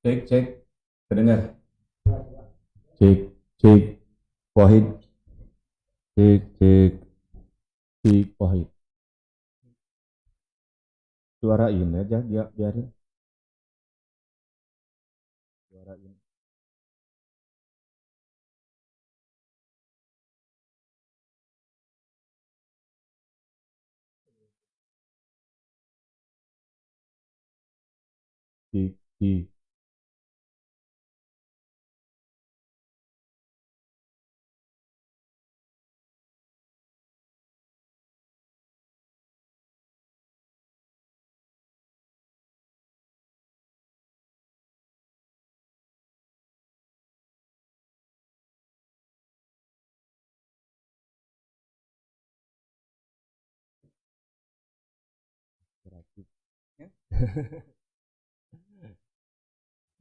Cek, cek, kedengar. Cek, cek, Wahid. Cek, cek, cek, Wahid. Suarain aja, dia biarin. Suarain. Cek, cek. Inspiratif. Ya?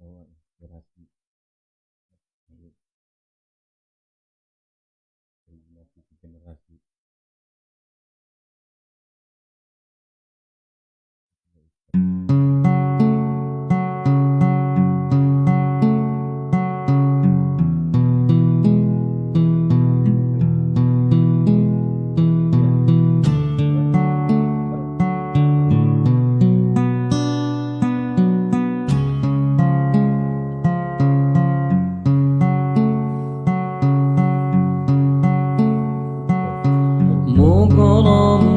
Oh, inspirasi. Generasi ke generasi. مغرم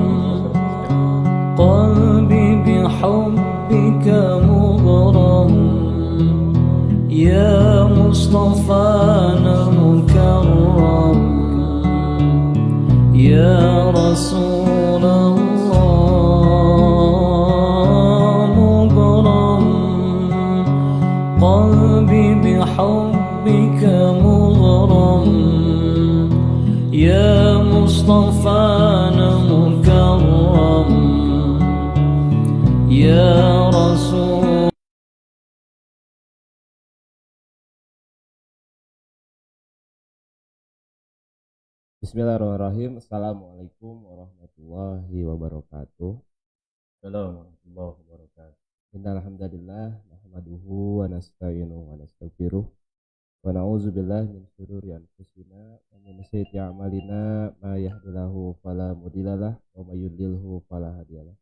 قلبي بحبك مغرم يا مصطفانا مكرم يا رسول الله مغرم قلبي بحبك مغرم يا مصطفانا مكرم يا رسول. Bismillahirrahmanirrahim. Assalamualaikum warahmatullahi wabarakatuh. Assalamualaikum warahmatullahi wabarakatuh. Innalhamdalillah nahmaduhu wa nasta'inuhu wa nastaghfiruh wa na'udzu billahi min syururi anfusina wa min sayyiati a'malina may yahdihillahu fala mudhillalah wa may yudlilhu fala hadiyalah.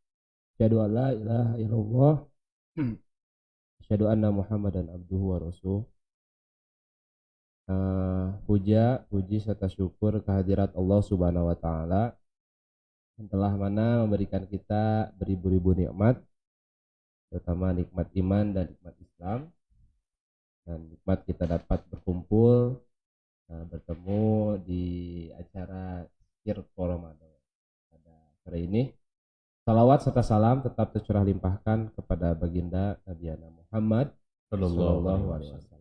Asyhadu an la ilaha illallah asyhadu anna Muhammadan abduhu wa rasuluh. Puji serta syukur kehadirat Allah Subhanahu wa taala yang telah mana memberikan kita beribu-ribu nikmat, terutama nikmat iman dan nikmat Islam, dan nikmat kita dapat berkumpul bertemu di acara Circo Ramadan pada sore ini. Salawat serta salam tetap tercurah limpahkan kepada baginda Nabi Muhammad sallallahu alaihi wasallam.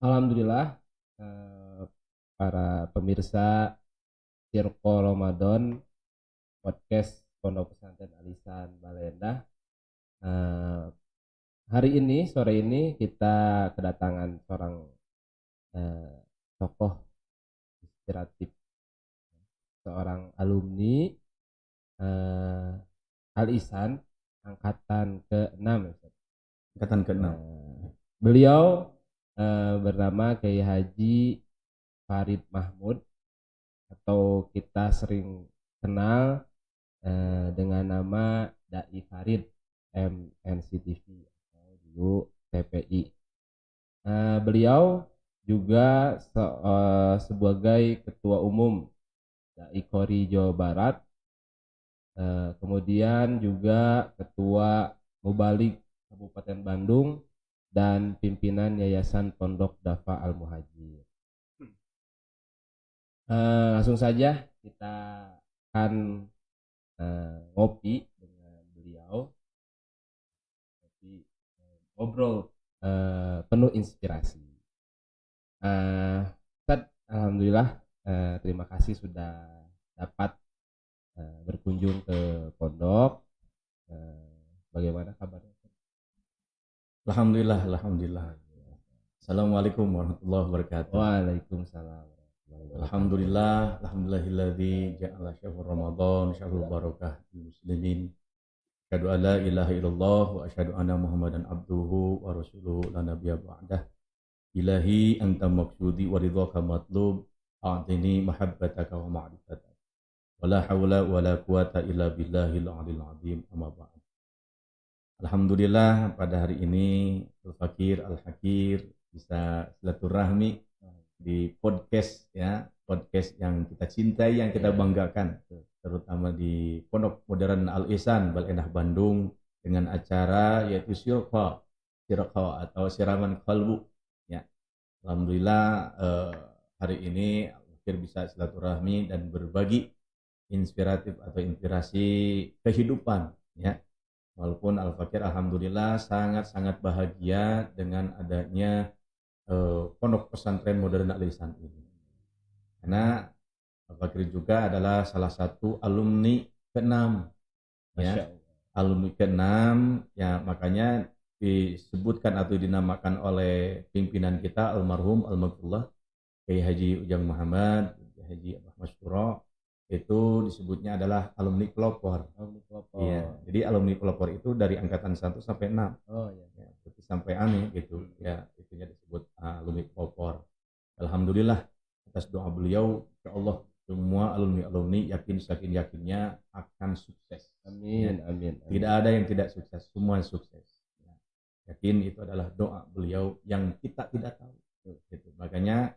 Alhamdulillah, para pemirsa Circo Ramadan podcast Pondok Pesantren Alisan Baleendah. Hari ini, sore ini kita kedatangan seorang tokoh inspiratif, seorang alumni Alisan angkatan ke-6. Angkatan ke-6. Beliau bernama Kiai Haji Farid Mahmud, atau kita sering kenal dengan nama Dai Farid MNCTV atau dulu TPI. Beliau juga sebagai Ketua Umum Dai Qori Jawa Barat, kemudian juga Ketua Mubalik Kabupaten Bandung dan pimpinan Yayasan Pondok Dafa Al-Muhajir. Langsung saja kita akan ngopi dengan beliau, ngobrol penuh inspirasi. Ustaz, alhamdulillah, terima kasih sudah dapat berkunjung ke pondok. Bagaimana kabarnya? Alhamdulillah. Assalamualaikum warahmatullahi wabarakatuh. Waalaikumsalam. Alhamdulillahilladzi ja'ala syahrul Ramadan syahrul barakah lil muslimin Asyhadu an la ilaha illallah wa asyhadu anna Muhammadan abduhu wa rasuluhu la nabiyya ba'dah. Ilahi anta maqsudi wa ridhaka matlub. A'tini mahabbataka wa ma'rifataka. Wa la hawla wa la quwata illa billahil aliyil azim. Amma ba'd. Alhamdulillah pada hari ini Al-Fakir Al-Hakir bisa silaturahmi di podcast ya, podcast yang kita cintai, yang kita banggakan, terutama di Pondok Modern Al-Ihsan Balendah Bandung dengan acara yaitu Syirqa atau Siraman Qalbu ya. Alhamdulillah hari ini Al-Fakir bisa silaturahmi dan berbagi inspiratif atau inspirasi kehidupan ya. Walaupun Al-Fakir alhamdulillah sangat-sangat bahagia dengan adanya Pondok Pesantren Modern Al-Ihsan ini. Karena Al-Fakir juga adalah salah satu alumni ke-6 ya. Alumni ke-6 ya, makanya disebutkan atau dinamakan oleh pimpinan kita almarhum almarhumullah Kiai Haji Ujang Muhammad, Haji Ahmad Syuro, itu disebutnya adalah alumni pelopor. Iya, jadi alumni pelopor itu dari angkatan 1 sampai 6. Oh iya. Ya, sampai aneh gitu. Ya, itunya disebut alumni pelopor. Alhamdulillah atas doa beliau, ya Allah, semua alumni yakinnya akan sukses. Amin, ya. Amin. Tidak ada yang tidak sukses, semua sukses. Ya. Yakin itu adalah doa beliau yang kita tidak tahu. Gitu. Makanya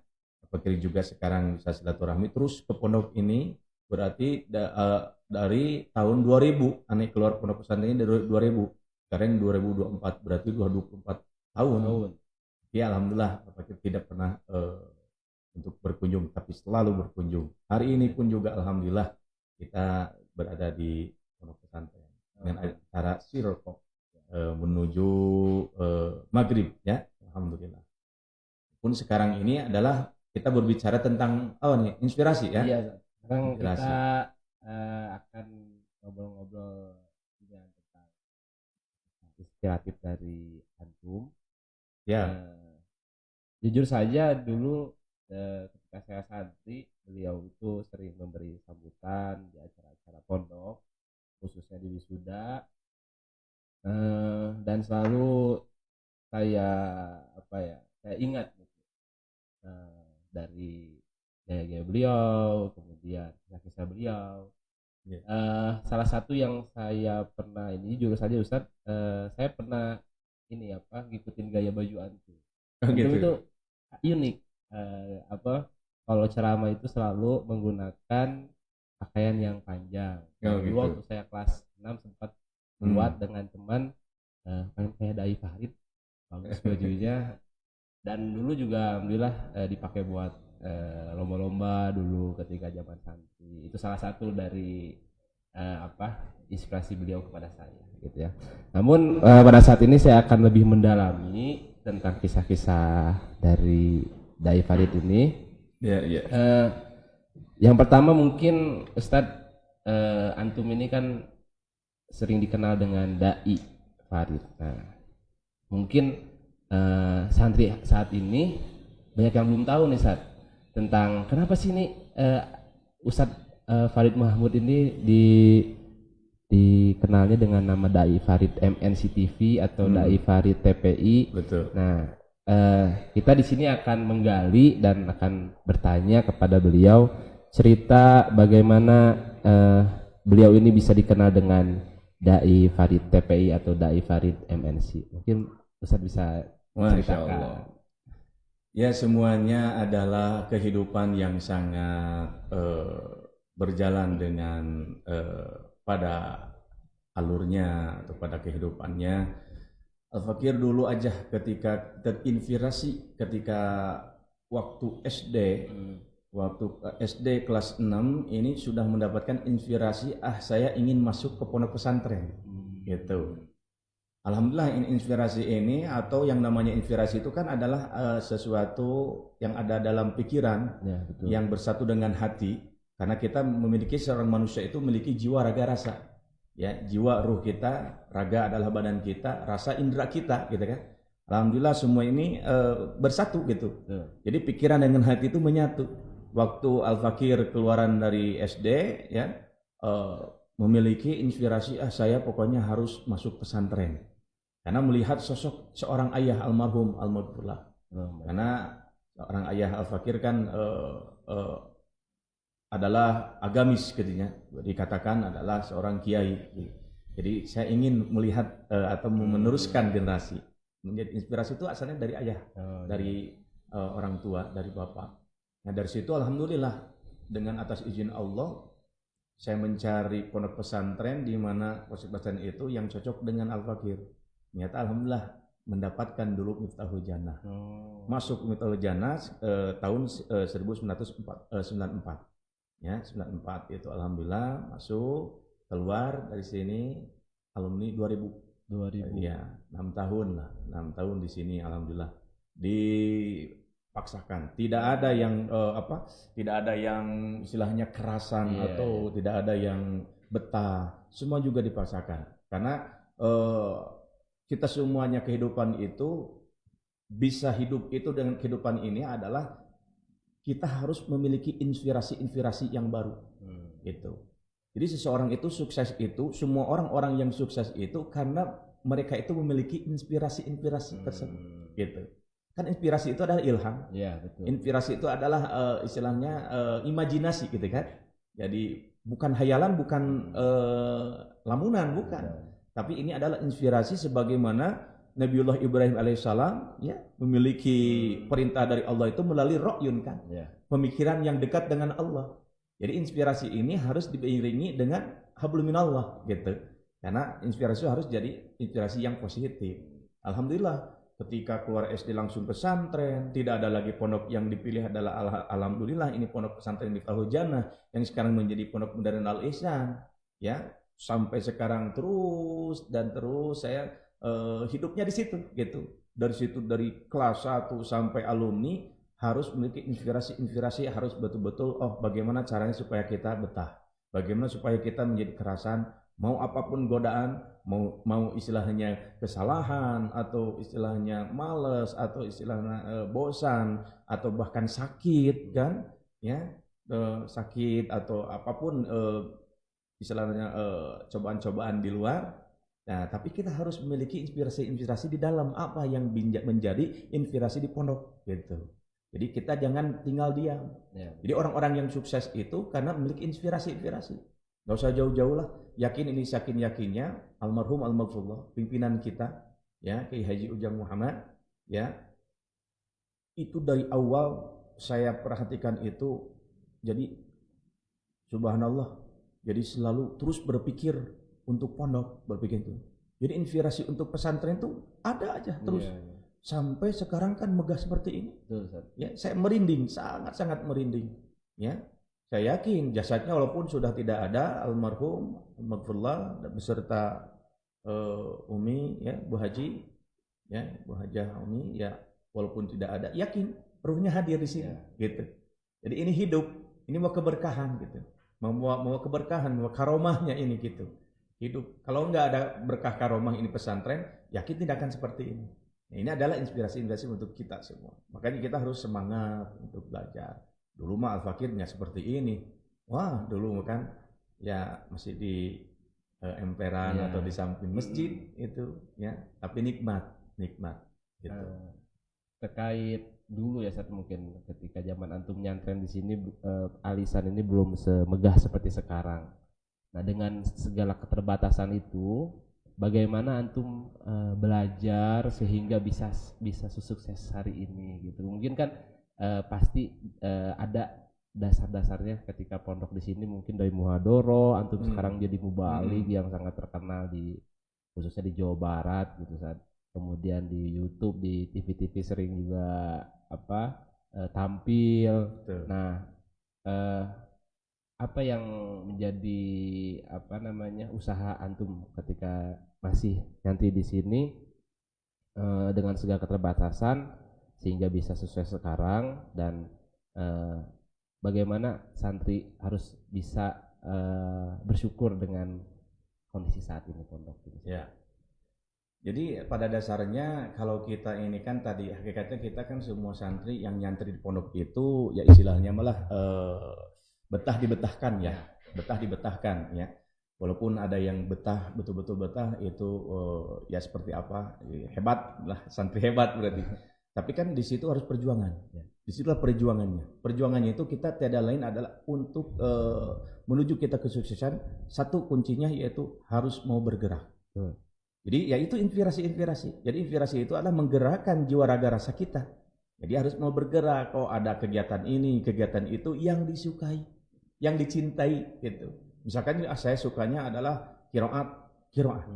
Fakir juga sekarang bisa silaturahmi terus ke pondok ini. Berarti dari tahun 2000 aneh keluar pondok pesantren ini dari 2000, sekarang 2024, berarti 24 tahun. Ya alhamdulillah Fakir tidak pernah untuk berkunjung, tapi selalu berkunjung. Hari ini pun juga alhamdulillah kita berada di pondok pesantren dengan acara Syirqa menuju maghrib ya, alhamdulillah. Pun sekarang ini adalah kita berbicara tentang inspirasi ya. Iya. Sekarang kita akan ngobrol-ngobrol tentang Inspiratif dari antum. Ya. Jujur saja dulu ketika saya santri, beliau itu sering memberi sambutan di acara-acara pondok, khususnya di wisuda, dan selalu saya ingat gitu, dari gaya-gaya beliau, kemudian kisah-kisah beliau. Salah satu yang saya pernah ini jujur saja Ustadz, saya pernah ngikutin gaya baju antum. Gitu. Itu unik. Kalau ceramah itu selalu menggunakan pakaian yang panjang. Dulu waktu saya kelas 6 sempat buat dengan teman kayak Dai Farid, bagus bajunya, dan dulu juga alhamdulillah dipakai buat lomba-lomba dulu ketika zaman santri. Itu salah satu dari inspirasi beliau kepada saya gitu ya. Namun pada saat ini saya akan lebih mendalami tentang kisah-kisah dari Dai Farid ini. Yang pertama mungkin Ustadz, antum ini kan sering dikenal dengan Dai Farid. Nah, mungkin santri saat ini banyak yang belum tahu nih Ustadz tentang kenapa sih nih Ustadz Farid Mahmud ini dikenalnya dengan nama Dai Farid MNC TV atau Dai Farid TPI. Betul. Nah, kita di sini akan menggali dan akan bertanya kepada beliau cerita bagaimana beliau ini bisa dikenal dengan Dai Farid TPI atau Dai Farid MNC. Mungkin Ustadz bisa menceritakan. Ya, semuanya adalah kehidupan yang sangat berjalan dengan pada alurnya atau pada kehidupannya. Al-Fakir dulu aja ketika terinspirasi ketika waktu SD kelas 6 ini sudah mendapatkan inspirasi, saya ingin masuk ke pondok pesantren gitu. Alhamdulillah inspirasi ini atau yang namanya inspirasi itu kan adalah sesuatu yang ada dalam pikiran ya, yang bersatu dengan hati, karena kita memiliki seorang manusia itu memiliki jiwa raga rasa ya, jiwa ruh kita, raga adalah badan kita, rasa indera kita gitu kan. Alhamdulillah semua ini bersatu gitu ya. Jadi pikiran dengan hati itu menyatu. Waktu Al-Fakir keluaran dari SD ya, memiliki inspirasi, saya pokoknya harus masuk pesantren. Karena melihat sosok seorang ayah almarhum almarhumullah. Karena seorang ayah Al-Fakir kan adalah agamis katanya, dikatakan adalah seorang kiai. Jadi saya ingin melihat atau meneruskan generasi. Menjadi inspirasi itu asalnya dari ayah, dari orang tua, dari bapak. Nah dari situ alhamdulillah dengan atas izin Allah saya mencari pondok pesantren di mana pondok pesantren itu yang cocok dengan Al-Fakir. Ternyata alhamdulillah mendapatkan dulu Miftahul Jannah. Masuk Miftahul Jannah tahun 1994. Ya, 94 itu alhamdulillah masuk, keluar dari sini alumni 2000. Ya, 6 tahun lah. 6 tahun di sini alhamdulillah. Dipaksakan. Tidak ada yang tidak ada yang istilahnya kerasan atau tidak ada yang betah. Semua juga dipaksakan. Karena kita semuanya kehidupan itu bisa hidup itu dengan kehidupan ini adalah kita harus memiliki inspirasi-inspirasi yang baru. Gitu. Jadi seseorang itu sukses itu, semua orang-orang yang sukses itu karena mereka itu memiliki inspirasi-inspirasi tersebut. Gitu. Kan inspirasi itu adalah ilham. Ya, betul. Inspirasi itu adalah istilahnya imajinasi gitu kan. Jadi bukan hayalan, bukan lamunan, bukan. Tapi ini adalah inspirasi sebagaimana Nabiullah Ibrahim alaihissalam ya memiliki perintah dari Allah itu melalui ro'yun kan, pemikiran yang dekat dengan Allah. Jadi inspirasi ini harus diiringi dengan hablum minallah gitu. Karena inspirasi harus jadi inspirasi yang positif. Alhamdulillah ketika keluar SD langsung pesantren, tidak ada lagi pondok yang dipilih adalah alhamdulillah ini pondok pesantren Miftahul Jannah yang sekarang menjadi pondok modern Al Ihsan ya. Sampai sekarang terus saya hidupnya di situ gitu. Dari situ dari kelas 1 sampai alumni harus memiliki inspirasi harus betul-betul bagaimana caranya supaya kita betah. Bagaimana supaya kita menjadi kerasan, mau apapun godaan, mau istilahnya kesalahan atau istilahnya males atau istilahnya bosan atau bahkan sakit kan ya, sakit atau apapun istilahnya cobaan-cobaan di luar. Nah, tapi kita harus memiliki inspirasi di dalam apa yang menjadi inspirasi di pondok gitu. Jadi kita jangan tinggal diam. Jadi orang-orang yang sukses itu karena memiliki inspirasi. Gak usah jauh-jauh lah. Yakin ini yakinnya almarhum almarhumullah pimpinan kita ya Kiai Haji Ujang Muhammad ya. Itu dari awal saya perhatikan itu jadi subhanallah. Jadi selalu terus berpikir untuk pondok, berpikir itu. Jadi inspirasi untuk pesantren itu ada aja terus. Sampai sekarang kan megah seperti ini. Ya, saya merinding, sangat-sangat merinding. Ya, saya yakin jasadnya walaupun sudah tidak ada almarhum almarhumullah beserta Umi ya, Bu Haji ya, Bu Hajah Umi ya, walaupun tidak ada, yakin ruhnya hadir di sini gitu. Jadi ini hidup, ini mau keberkahan gitu. Mau keberkahan, mau karomahnya ini gitu. Hidup. Kalau enggak ada berkah karomah ini pesantren, yakin tidak akan seperti ini. Nah, ini adalah inspirasi untuk kita semua. Makanya kita harus semangat untuk belajar. Dulu mah Al-Fakir nggak seperti ini. Wah, dulu kan ya masih di emperan atau di samping masjid itu ya. Tapi nikmat gitu. Terkait dulu ya saat mungkin ketika zaman antum nyantren di sini Alisan ini belum semegah seperti sekarang. Nah, dengan segala keterbatasan itu, bagaimana antum belajar sehingga bisa sukses hari ini gitu. Mungkin kan pasti ada dasar-dasarnya ketika pondok di sini mungkin dari Muhadoro, antum sekarang jadi mubaligh yang sangat terkenal khususnya di Jawa Barat gitu kan. Kemudian di YouTube, di TV-TV sering juga tampil. Betul. Nah, apa yang menjadi usaha antum ketika masih nyantri di sini dengan segala keterbatasan sehingga bisa sukses sekarang, dan bagaimana santri harus bisa bersyukur dengan kondisi saat ini pondok gitu. Ya. Jadi pada dasarnya kalau kita ini kan tadi hakikatnya kita kan semua santri yang nyantri di pondok itu ya istilahnya malah betah dibetahkan ya. Walaupun ada yang betah, betul-betul betah, itu ya seperti apa, hebat lah, santri hebat berarti. Tapi kan di situ harus perjuangan. Disitulah perjuangannya. Perjuangannya itu kita tiada lain adalah untuk menuju kita kesuksesan. Satu kuncinya yaitu harus mau bergerak. Jadi ya itu inspirasi. Jadi inspirasi itu adalah menggerakkan jiwa raga rasa kita. Jadi harus mau bergerak. Oh ada kegiatan ini, kegiatan itu yang disukai, yang dicintai gitu. Misalkan saya sukanya adalah qiraat.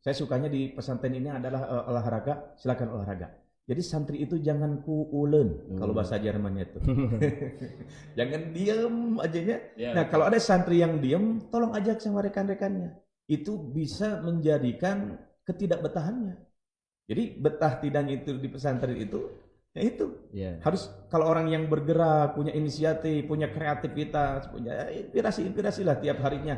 Saya sukanya di pesantren ini adalah olahraga, silakan olahraga. Jadi santri itu jangan kuulen kalau bahasa Jermannya itu. Jangan diem ajanya. Nah, kalau ada santri yang diem, tolong ajak sama rekan-rekannya. Itu bisa menjadikan ketidakbetahannya. Jadi betah tidaknya itu di pesantren itu, ya itu. Harus kalau orang yang bergerak, punya inisiatif, punya kreativitas, punya inspirasi lah tiap harinya,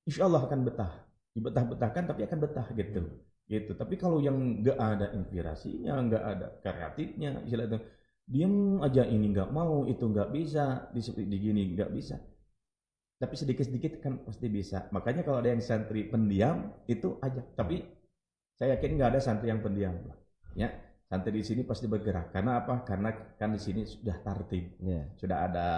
insya Allah akan betah. Dibetah-betahkan tapi akan betah gitu. Tapi kalau yang nggak ada inspirasinya, nggak ada kreatifnya, istilahnya diem aja, ini nggak mau, itu nggak bisa, di gini nggak bisa. Tapi sedikit-sedikit kan pasti bisa. Makanya kalau ada yang santri pendiam itu ajak. Tapi saya yakin nggak ada santri yang pendiam, ya. Santri di sini pasti bergerak. Karena apa? Karena kan di sini sudah tartib, sudah ada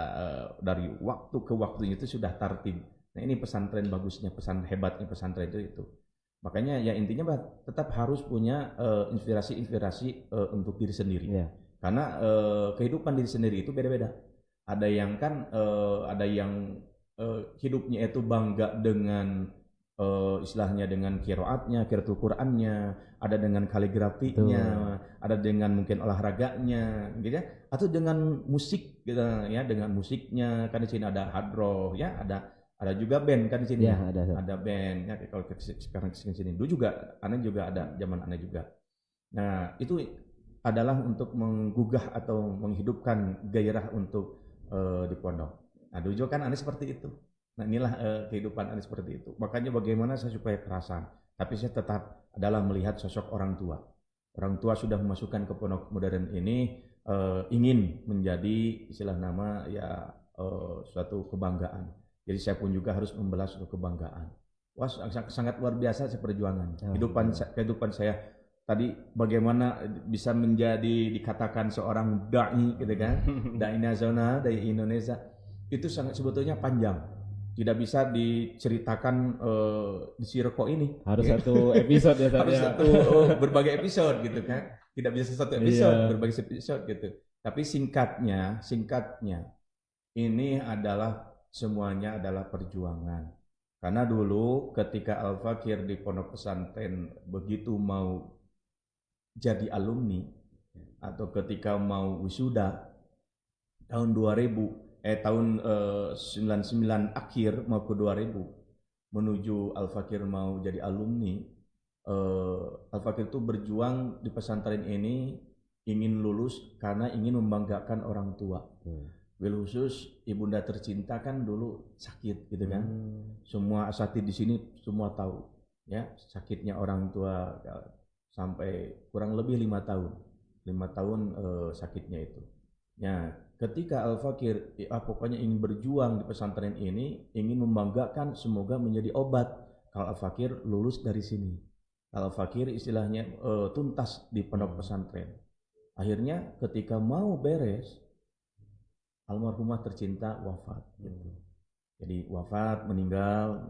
dari waktu ke waktunya itu sudah tartib. Nah ini pesantren bagusnya, pesan hebatnya pesantren itu. Makanya ya intinya tetap harus punya inspirasi untuk diri sendiri. Karena kehidupan diri sendiri itu beda-beda. Ada yang kan ada yang hidupnya itu bangga dengan istilahnya dengan qiraatnya, qiraatul Qur'annya, ada dengan kaligrafinya, ada dengan mungkin olahraganya, gitu ya, atau dengan musik, gitu ya, dengan musiknya. Kan di sini ada hadroh, ya, ada juga band kan di sini, ya, ada band. Ya, kalau sekarang ke sini, dulu juga, aneh juga ada, zaman aneh juga. Nah, itu adalah untuk menggugah atau menghidupkan gairah untuk di pondok. Nah, dulu juga kan aneh seperti itu. Nah inilah kehidupan aneh seperti itu. Makanya bagaimana saya supaya kerasan. Tapi saya tetap adalah melihat sosok orang tua. Orang tua sudah memasukkan ke pondok modern ini ingin menjadi istilah nama ya suatu kebanggaan. Jadi saya pun juga harus membalas suatu kebanggaan. Wah sangat luar biasa perjuangan. Kehidupan saya tadi bagaimana bisa menjadi dikatakan seorang dai gitu kan. Dai nasional, dai Indonesia. Itu sangat sebetulnya panjang. Tidak bisa diceritakan di Sirko ini. Harus satu episode ya. Harus berbagai episode gitu kan. Tidak bisa satu episode, berbagai episode gitu. Tapi singkatnya ini adalah semuanya adalah perjuangan. Karena dulu ketika Al-Fakir di pondok pesantren begitu mau jadi alumni atau ketika mau wisuda tahun 2000 tahun 99 akhir mau ke 2000 menuju Al-Fakir mau jadi alumni, Al-Fakir itu berjuang di pesantren ini ingin lulus karena ingin membanggakan orang tua. Bil khusus ibunda tercinta kan dulu sakit gitu kan. Semua asatid di sini semua tahu ya sakitnya orang tua sampai kurang lebih 5 tahun. 5 tahun sakitnya itu. Ya, ketika Al-Fakir pokoknya ingin berjuang di pesantren ini, ingin membanggakan semoga menjadi obat kalau Al-Fakir lulus dari sini. Kalau Al-Fakir istilahnya tuntas di pondok pesantren. Akhirnya ketika mau beres, almarhumah tercinta wafat. Gitu. Jadi wafat, meninggal.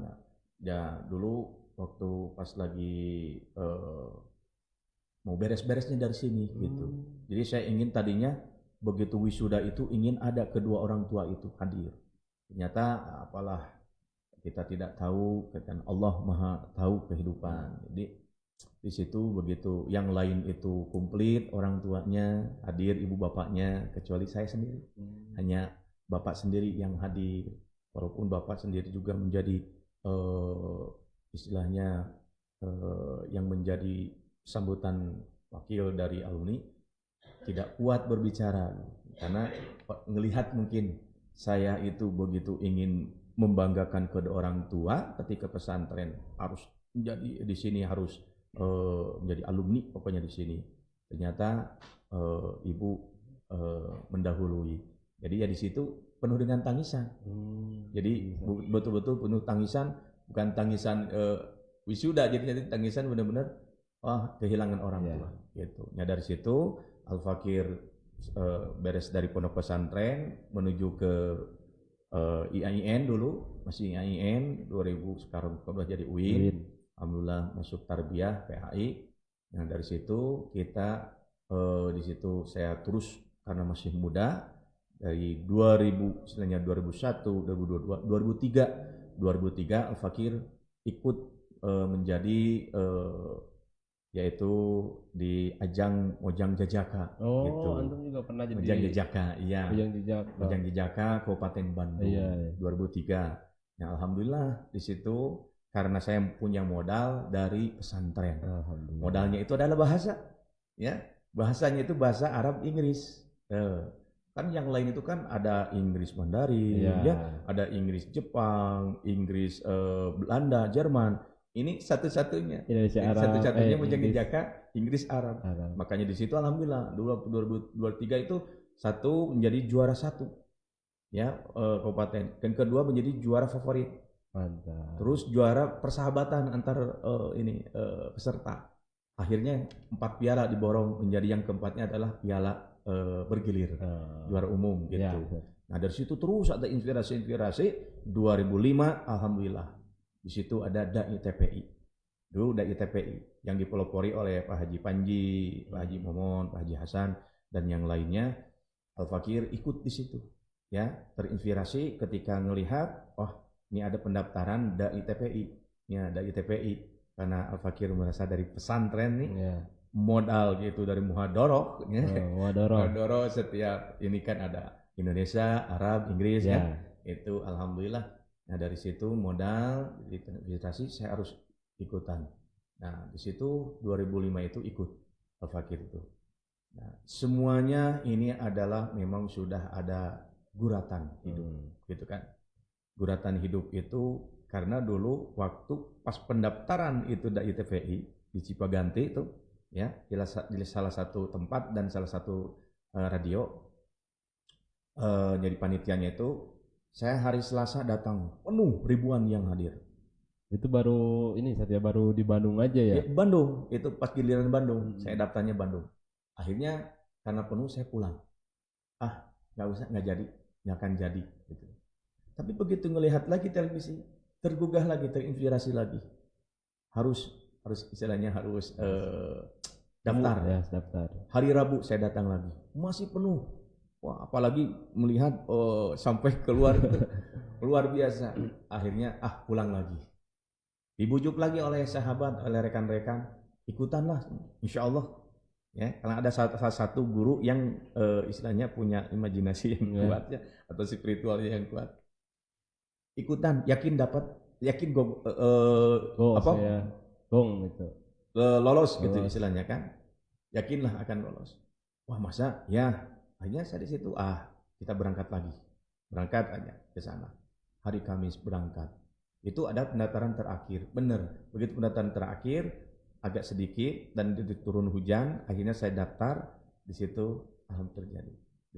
Ya dulu waktu pas lagi mau beres-beresnya dari sini gitu. Jadi saya ingin tadinya begitu wisuda itu ingin ada kedua orang tua itu hadir. Ternyata apalah kita tidak tahu, kan Allah Maha tahu kehidupan. Jadi di situ begitu yang lain itu komplit orang tuanya hadir, ibu bapaknya, kecuali saya sendiri. Hanya bapak sendiri yang hadir. Walaupun bapak sendiri juga menjadi istilahnya yang menjadi sambutan wakil dari alumni, tidak kuat berbicara karena melihat mungkin saya itu begitu ingin membanggakan kedua orang tua ketika pesantren harus menjadi di sini harus menjadi alumni pokoknya di sini. Ternyata ibu mendahului. Jadi ya di situ penuh dengan tangisan. Jadi betul-betul penuh tangisan bukan tangisan wisuda, jadi tangisan benar-benar kehilangan orang tua gitu. Ya dari situ Al-Fakir beres dari pondok pesantren menuju ke IAIN dulu, masih IAIN 2000, sekarang udah jadi UIN. Alhamdulillah masuk tarbiyah PAI. Nah dari situ kita di situ saya terus karena masih muda dari 2000 istilahnya 2001, 2022, 2003 Al-Fakir ikut menjadi yaitu di ajang Mojang Jajaka. Gitu. Antum juga pernah jadi Mojang Jajaka, iya. Mojang Jajaka Kabupaten Bandung 2003. Nah, alhamdulillah di situ karena saya punya modal dari pesantren. Modalnya itu adalah bahasa, ya. Bahasanya itu bahasa Arab Inggris. Kan yang lain itu kan ada Inggris Mandarin, ya, ada Inggris Jepang, Inggris Belanda, Jerman. Ini satu-satunya Mojang Jajaka Inggris Arab. Makanya di situ alhamdulillah dulu waktu 2023 itu satu menjadi juara satu, ya, kabupaten, dan kedua menjadi juara favorit. Mantap. Terus juara persahabatan antar peserta. Akhirnya 4 piala diborong, menjadi yang keempatnya adalah piala bergilir, juara umum gitu. Ya. Nah dari situ terus ada inspirasi 2005 alhamdulillah di situ ada Dai TPI. Dulu Dai TPI yang dipelopori oleh Pak Haji Panji, Pak Haji Momon, Pak Haji Hasan dan yang lainnya. Al-Fakir ikut di situ, ya, terinspirasi ketika melihat ini ada pendaftaran Dai TPI, ya, Dai TPI, karena Al-Fakir merasa dari pesantren nih, modal gitu dari muhadoroh, ya. Muhadoroh setiap ini kan ada Indonesia, Arab, Inggris, ya. Itu alhamdulillah. Nah dari situ modal investasi saya harus ikutan. Nah di situ 2005 itu ikut Al-Fakir itu. Nah semuanya ini adalah memang sudah ada guratan hidup, gitu kan. Guratan hidup itu karena dulu waktu pas pendaftaran itu Dai TPI di Cipaganti itu, ya, di salah satu tempat dan salah satu radio, jadi panitianya itu saya hari Selasa datang penuh ribuan yang hadir. Itu baru ini Satya baru di Bandung aja ya? Bandung, itu pas giliran Bandung, saya daftarnya Bandung. Akhirnya karena penuh saya pulang. Nggak usah, nggak akan jadi. Gitu. Tapi begitu ngelihat lagi televisi, tergugah lagi, terinspirasi lagi. Harus istilahnya harus daftar. Ya, daftar. Hari Rabu saya datang lagi, masih penuh. Wah, apalagi melihat sampai keluar luar biasa. Akhirnya pulang lagi. Dibujuk lagi oleh sahabat, oleh rekan-rekan, ikutanlah, insya Allah. Ya, karena ada salah satu guru yang istilahnya punya imajinasi yang kuat, ya, atau spiritualnya yang kuat. Ikutan, yakin dapat, yakin lolos gitu istilahnya kan. Yakinlah akan lolos. Wah masa ya. Akhirnya saya di situ, kita berangkat lagi. Berangkat aja ke sana. Hari Kamis berangkat. Itu ada pendaftaran terakhir. Benar, begitu pendaftaran terakhir, agak sedikit, dan turun hujan, akhirnya saya daftar, di situ alhamdulillah terjadi.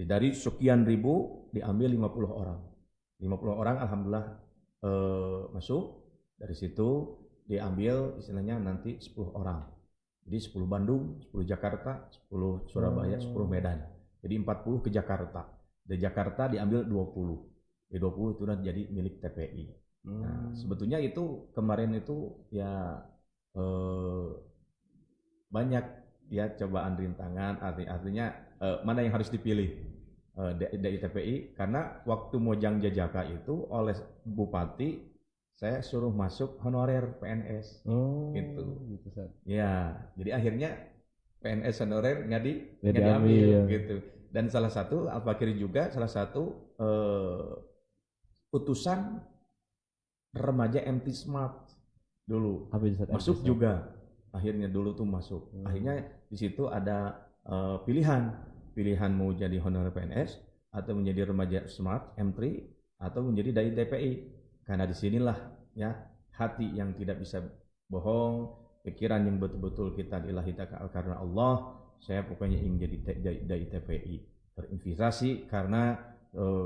Dari sekian ribu, diambil 50 orang. 50 orang alhamdulillah masuk. Dari situ diambil istilahnya nanti 10 orang. Jadi 10 Bandung, 10 Jakarta, 10 Surabaya, 10 Medan. Jadi 40 ke Jakarta. Dari Jakarta diambil 20. Dari 20 itu udah jadi milik TPI. Nah, sebetulnya itu kemarin itu ya banyak ya cobaan rintangan, artinya mana yang harus dipilih dari TPI, karena waktu Mojang Jajaka itu oleh Bupati saya suruh masuk honorer PNS. Gitu. Ya, jadi akhirnya PNS honorer nggak diambil gitu. Dan salah satu Al-Fakir juga salah satu utusan remaja MT Smart dulu masuk juga. Akhirnya dulu tuh masuk. Akhirnya di situ ada pilihan mau jadi honorer PNS atau menjadi remaja Smart M3 atau menjadi Dai TPI. Karena disinilah ya hati yang tidak bisa bohong, pikiran yang betul-betul kita lillahi ta'ala karena Allah. Saya pokoknya ingin jadi Dai TPI, terinspirasi karena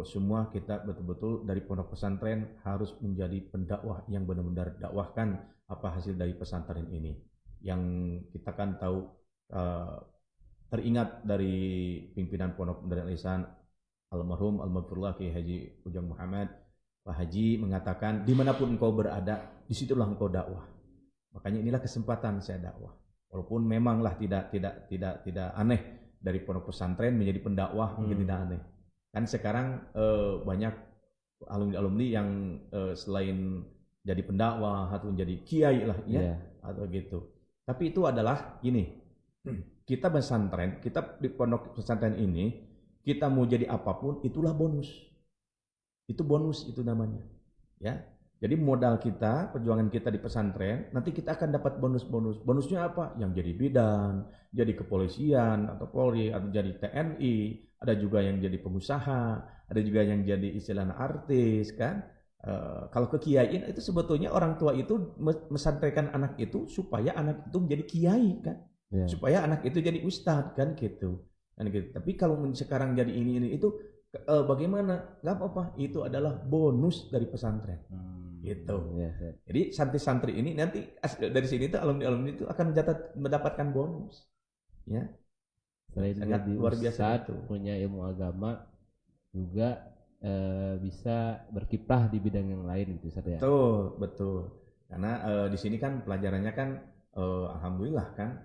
semua kita betul-betul dari pondok pesantren harus menjadi pendakwah yang benar-benar dakwahkan apa hasil dari pesantren ini. Yang kita kan tahu teringat dari pimpinan Pondok Pesantren Al-Ihsan almarhum almarhumullah Kiai Haji Ujang Muhammad, Pak Haji mengatakan dimanapun engkau berada, disitulah engkau dakwah. Makanya inilah kesempatan saya dakwah. Walaupun memanglah tidak aneh dari pondok pesantren menjadi pendakwah, mungkin tidak aneh. Kan sekarang banyak alumni-alumni yang selain jadi pendakwah atau menjadi kiai lah ya, atau gitu. Tapi itu adalah gini, kita pesantren, kita di pondok pesantren ini, kita mau jadi apapun itulah bonus. Itu bonus itu namanya. Ya. Jadi modal kita, perjuangan kita di pesantren, nanti kita akan dapat bonus-bonus. Bonusnya apa? Yang jadi bidan, jadi kepolisian atau Polri, atau jadi TNI, ada juga yang jadi pengusaha, ada juga yang jadi istilahnya artis kan. Kalau kekiaian itu sebetulnya orang tua itu mesantrekan anak itu supaya anak itu menjadi kiai kan. Supaya anak itu jadi ustadz kan gitu. Tapi kalau sekarang jadi ini itu bagaimana? Gak apa-apa, itu adalah bonus dari pesantren. Gitu. Jadi santri-santri ini nanti dari sini tuh alumni-alumni itu akan mendapatkan bonus. Ya. Selain sangat jadi luar biasa ustadz, punya ilmu agama, juga bisa berkiprah di bidang yang lain gitu Ustaz ya. Betul. Karena di sini kan pelajarannya kan alhamdulillah kan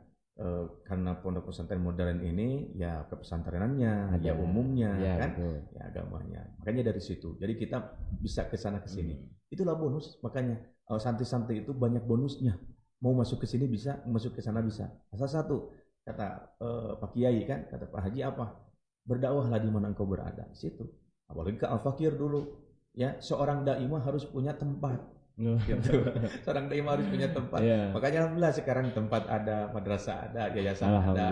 karena pondok pesantren modern ini ya kepesantrenannya, ya umumnya kan, betul. Ya agamanya. Makanya dari situ. Jadi kita bisa ke sana ke sini. Itulah bonus. Makanya santri-santri itu banyak bonusnya. Mau masuk ke sini bisa, masuk ke sana bisa. Asal satu kata Pak Kiai kan, kata Pak Haji apa? Berdakwahlah di mana engkau berada. Di situ. Apalagi ke Al-Fakir dulu. Ya, seorang dai mah harus punya tempat. Gitu. Seorang dai harus punya tempat. Makanya alhamdulillah sekarang tempat ada, madrasah ada, yayasan ada.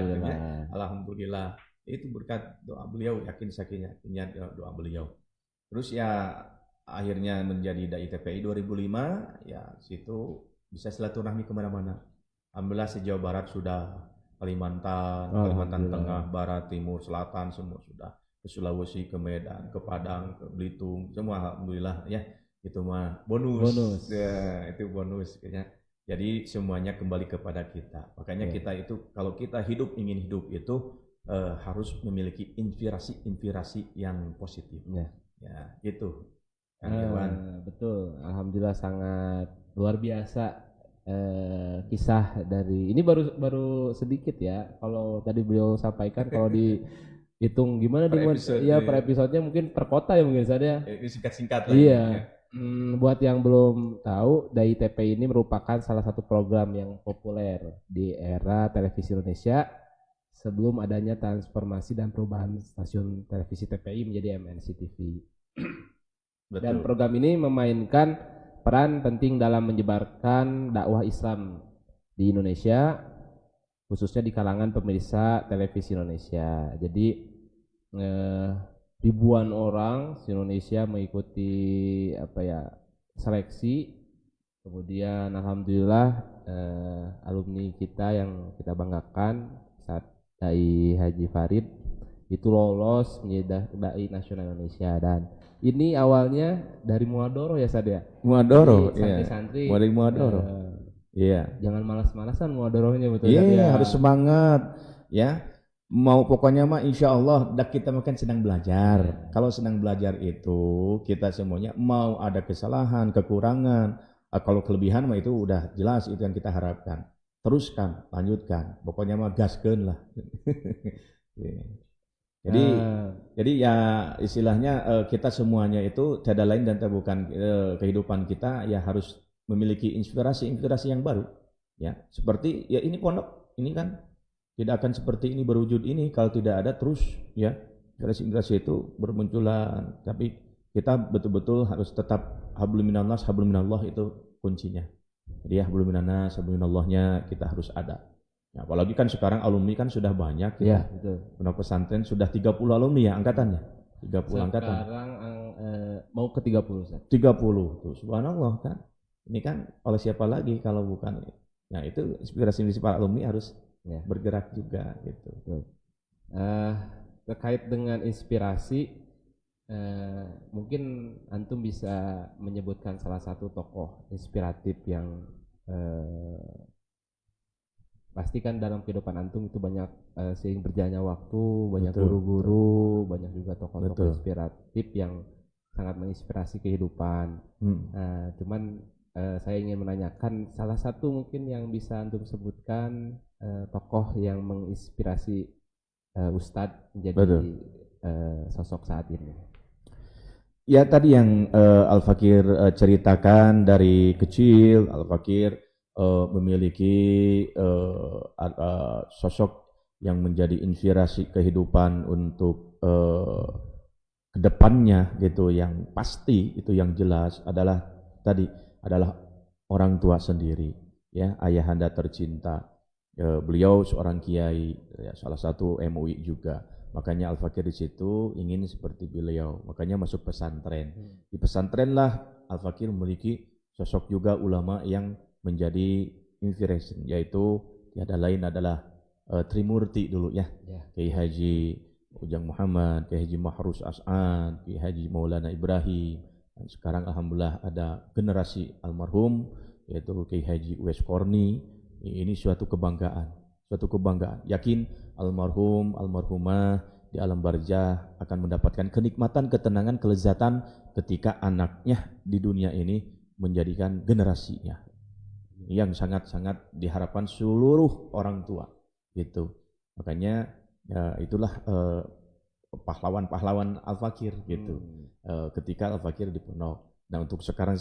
Alhamdulillah. Itu berkat doa beliau, yakinnya doa beliau. Terus ya akhirnya menjadi dai TPI 2005, ya situ bisa silaturahmi kemana-mana. Alhamdulillah se-Jawa Barat sudah, Kalimantan Tengah, Barat, Timur, Selatan semua sudah. Ke Sulawesi, ke Medan, ke Padang, ke Belitung, semua alhamdulillah ya. Itu mah bonus. Ya, itu bonus ya. Jadi semuanya kembali kepada kita. Makanya kita itu kalau kita ingin hidup itu harus memiliki inspirasi yang positif. Ya, gitu. Kan betul. Alhamdulillah sangat luar biasa kisah dari ini baru sedikit ya. Kalau tadi beliau sampaikan kalau hitung gimana per episodenya mungkin per kota ya mungkin saja. Singkat-singkat lah. Iya. Buat yang belum tahu, Dai TPI ini merupakan salah satu program yang populer di era televisi Indonesia sebelum adanya transformasi dan perubahan stasiun televisi TPI menjadi MNC TV. Dan program ini memainkan peran penting dalam menyebarkan dakwah Islam di Indonesia, khususnya di kalangan pemirsa televisi Indonesia. Jadi ribuan orang di Indonesia mengikuti seleksi. Kemudian alhamdulillah alumni kita yang kita banggakan saat Dai Haji Farid itu lolos menjadi dai nasional Indonesia. Dan ini awalnya dari Muadoro ya Sad ya. Muadoro, santri-santri. Dari Muadoro. Jangan malas-malasan Muadoronya betul. Harus semangat ya. Mau pokoknya mah insya Allah kita makan sedang belajar. Kalau sedang belajar itu kita semuanya mau ada kesalahan, kekurangan, kalau kelebihan mah itu udah jelas itu yang kita harapkan. Teruskan, lanjutkan. Pokoknya mah gaskeun lah. Jadi ya istilahnya kita semuanya itu tiada lain dan bukan kehidupan kita ya harus memiliki inspirasi yang baru. Ya, seperti ya ini pondok, ini kan tidak akan seperti ini berwujud ini kalau tidak ada terus ya inspirasi itu bermunculan. Tapi kita betul-betul harus tetap hablum minannas, hablum minallah itu kuncinya. Jadi hablum minannas, hablum minallahnya kita harus ada. Ya, apalagi kan sekarang alumni kan sudah banyak ya. Pondok pesantren sudah 30 alumni ya angkatannya. 30 angkatan. Sekarang mau ke 30 Ustaz. 30 tuh subhanallah kan. Ini kan oleh siapa lagi kalau bukan. Nah, itu inspirasi para alumni harus bergerak juga gitu. Terkait dengan inspirasi, mungkin antum bisa menyebutkan salah satu tokoh inspiratif yang pasti kan dalam kehidupan antum itu banyak seiring berjalannya waktu, banyak Betul, guru-guru, banyak juga tokoh-tokoh Betul. inspiratif yang sangat menginspirasi kehidupan. Cuman saya ingin menanyakan salah satu mungkin yang bisa antum sebutkan tokoh yang menginspirasi Ustadz menjadi sosok saat ini. Ya tadi yang Al-Fakir ceritakan dari kecil, Al-Fakir memiliki sosok yang menjadi inspirasi kehidupan untuk kedepannya gitu, yang pasti itu yang jelas adalah orang tua sendiri, ya, ayahanda tercinta. Beliau seorang kiai, ya, salah satu MUI juga. Makanya Al-Fakir di situ ingin seperti beliau. Makanya masuk pesantren. Di pesantren lah Al-Fakir memiliki sosok juga ulama yang menjadi inspiration, yaitu tiada lain adalah Trimurti dulu ya. Kiai Haji Ujang Muhammad, Kiai Haji Mahrus As'ad, Kiai Haji Maulana Ibrahim. Dan sekarang alhamdulillah ada generasi almarhum yaitu Kiai Haji Uwais Korni. Ini suatu kebanggaan. Yakin almarhum, almarhumah di alam barzah akan mendapatkan kenikmatan, ketenangan, kelezatan ketika anaknya di dunia ini menjadikan generasinya. Yang sangat-sangat diharapkan seluruh orang tua gitu. Makanya ya, itulah pahlawan-pahlawan Al-Fakir gitu. Ketika Al-Fakir di pondok. Nah untuk sekarang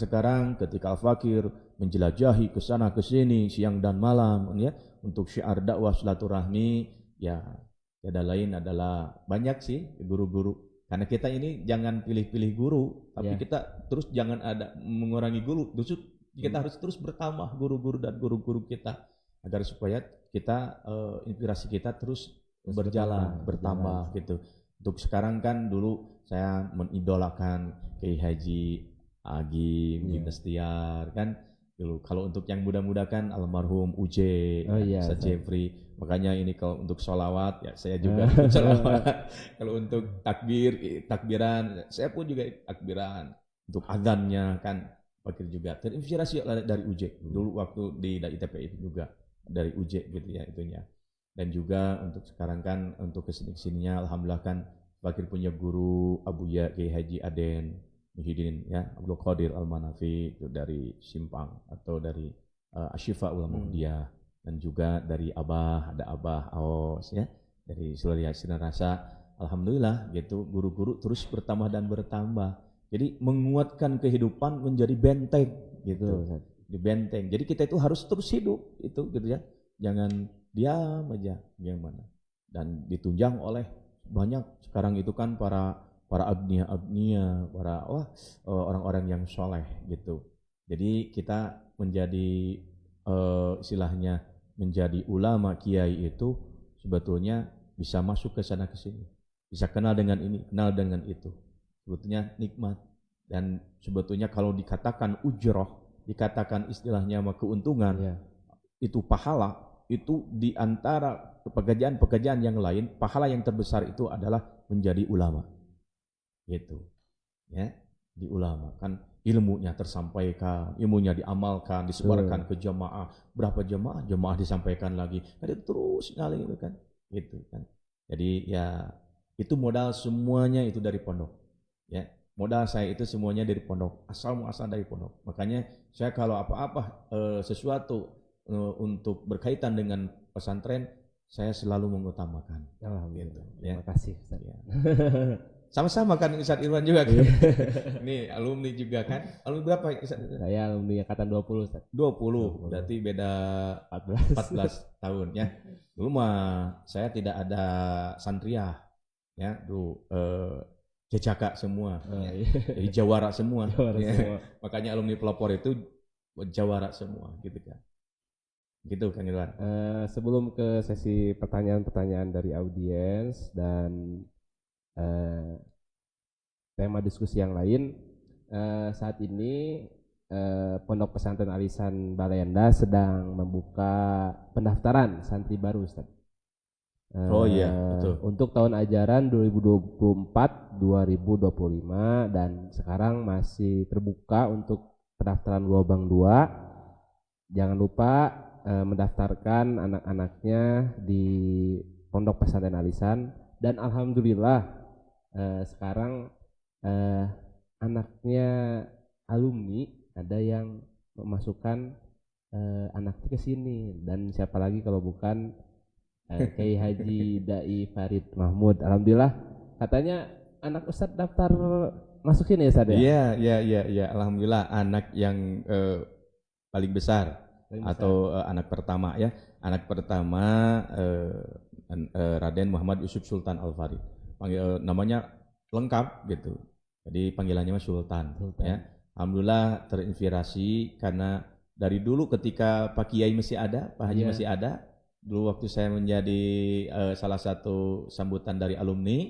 ketika Al-Fakir menjelajahi ke sana ke sini siang dan malam ya, untuk syiar dakwah silaturahmi, ya tiada lain adalah banyak sih guru-guru. Karena kita ini jangan pilih-pilih guru, tapi kita terus jangan ada mengurangi guru. Justru kita harus terus bertambah guru-guru dan guru-guru kita agar supaya kita inspirasi kita terus bertambah gitu. Untuk sekarang kan dulu saya menidolakan Kiai Haji Agim, Dinastiar kan dulu. Kalau untuk yang muda-muda kan almarhum UJ, Ustaz Jeffrey. Makanya ini kalau untuk sholawat ya saya juga untuk sholawat. Kalau untuk takbiran saya pun juga takbiran. Untuk azannya kan Fakir juga terinspirasi dari UJ dulu waktu di ITPI juga dari UJ gitu ya itunya. Dan juga untuk sekarang kan untuk kesini-kesininya alhamdulillah kan Fakir punya guru Abuya Kiai Haji Aden Muhyiddin ya, Abdul Qadir Al-Manafi itu dari Simpang atau dari Asyifa Ulama Muhammadiyah, dan juga dari ada Abah Aos ya, dari Sulawesi Yasin Rasa. Alhamdulillah gitu, guru-guru terus bertambah dan bertambah. Jadi menguatkan kehidupan menjadi benteng gitu. Di benteng. Jadi kita itu harus terus hidup itu gitu ya. Jangan diam aja gimana. Dan ditunjang oleh banyak sekarang itu kan para agnia, para orang-orang yang soleh gitu. Jadi kita menjadi istilahnya menjadi ulama kiai itu sebetulnya bisa masuk ke sana ke sini, bisa kenal dengan ini, kenal dengan itu. Sebetulnya nikmat. Dan sebetulnya kalau dikatakan ujroh, dikatakan istilahnya keuntungan, itu pahala, itu diantara pekerjaan-pekerjaan yang lain, pahala yang terbesar itu adalah menjadi ulama. Gitu ya, di ulama kan ilmunya tersampaikan, ilmunya diamalkan, disebarkan ke jamaah, berapa jamaah disampaikan lagi, kan itu terus ngalir kan, gitu kan. Jadi ya itu modal semuanya itu dari pondok ya, modal saya itu semuanya dari pondok, asal muasal dari pondok. Makanya saya kalau apa-apa sesuatu untuk berkaitan dengan pesantren, saya selalu mengutamakan. Gitu, Terima kasih Ustaz. Ya. Sama-sama kan Ustaz Irwan juga kan. Ini alumni juga kan. Alumni berapa Ustaz? Saya alumni angkatan 20 Ustaz. 20. Berarti beda 14 tahun ya. Dulu mah saya tidak ada santriah ya, dulu jejaka semua. Jadi jawara semua. Ya. Makanya alumni pelopor itu jawara semua gitu kan. Gitu kan Irwan. Sebelum ke sesi pertanyaan-pertanyaan dari audiens dan tema diskusi yang lain, saat ini Pondok Pesantren Alisan Balayanda sedang membuka pendaftaran santri baru Ustaz. Oh iya, betul. Untuk tahun ajaran 2024-2025 dan sekarang masih terbuka untuk pendaftaran gelombang 2. Jangan lupa mendaftarkan anak-anaknya di Pondok Pesantren Alisan, dan alhamdulillah sekarang anaknya alumni ada yang memasukkan anaknya ke sini, dan siapa lagi kalau bukan Kiai Haji Dai Farid Mahmud. Alhamdulillah katanya anak Ustadz daftar masukin ya Ustadz ya? Iya. Alhamdulillah anak yang paling besar atau anak pertama ya. Anak pertama Raden Muhammad Yusuf Sultan Al Farid. Namanya lengkap gitu. Jadi panggilannya Sultan. Ya. Alhamdulillah terinspirasi karena dari dulu ketika Pak Kiai masih ada, Pak Haji masih ada. Dulu waktu saya menjadi salah satu sambutan dari alumni,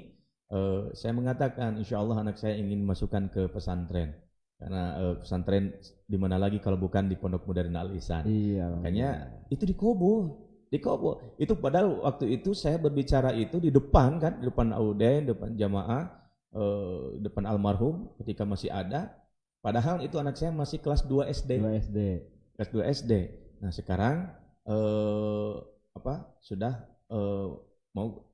saya mengatakan insya Allah anak saya ingin masukkan ke pesantren, karena pesantren di mana lagi kalau bukan di Pondok Modern Al-Ihsan. Iya, makanya itu dikobol. Itu padahal waktu itu saya berbicara itu di depan kan, di depan auden, depan jamaah, depan almarhum ketika masih ada. Padahal itu anak saya masih kelas 2 SD. Kelas 2 SD. Nah sekarang sudah mau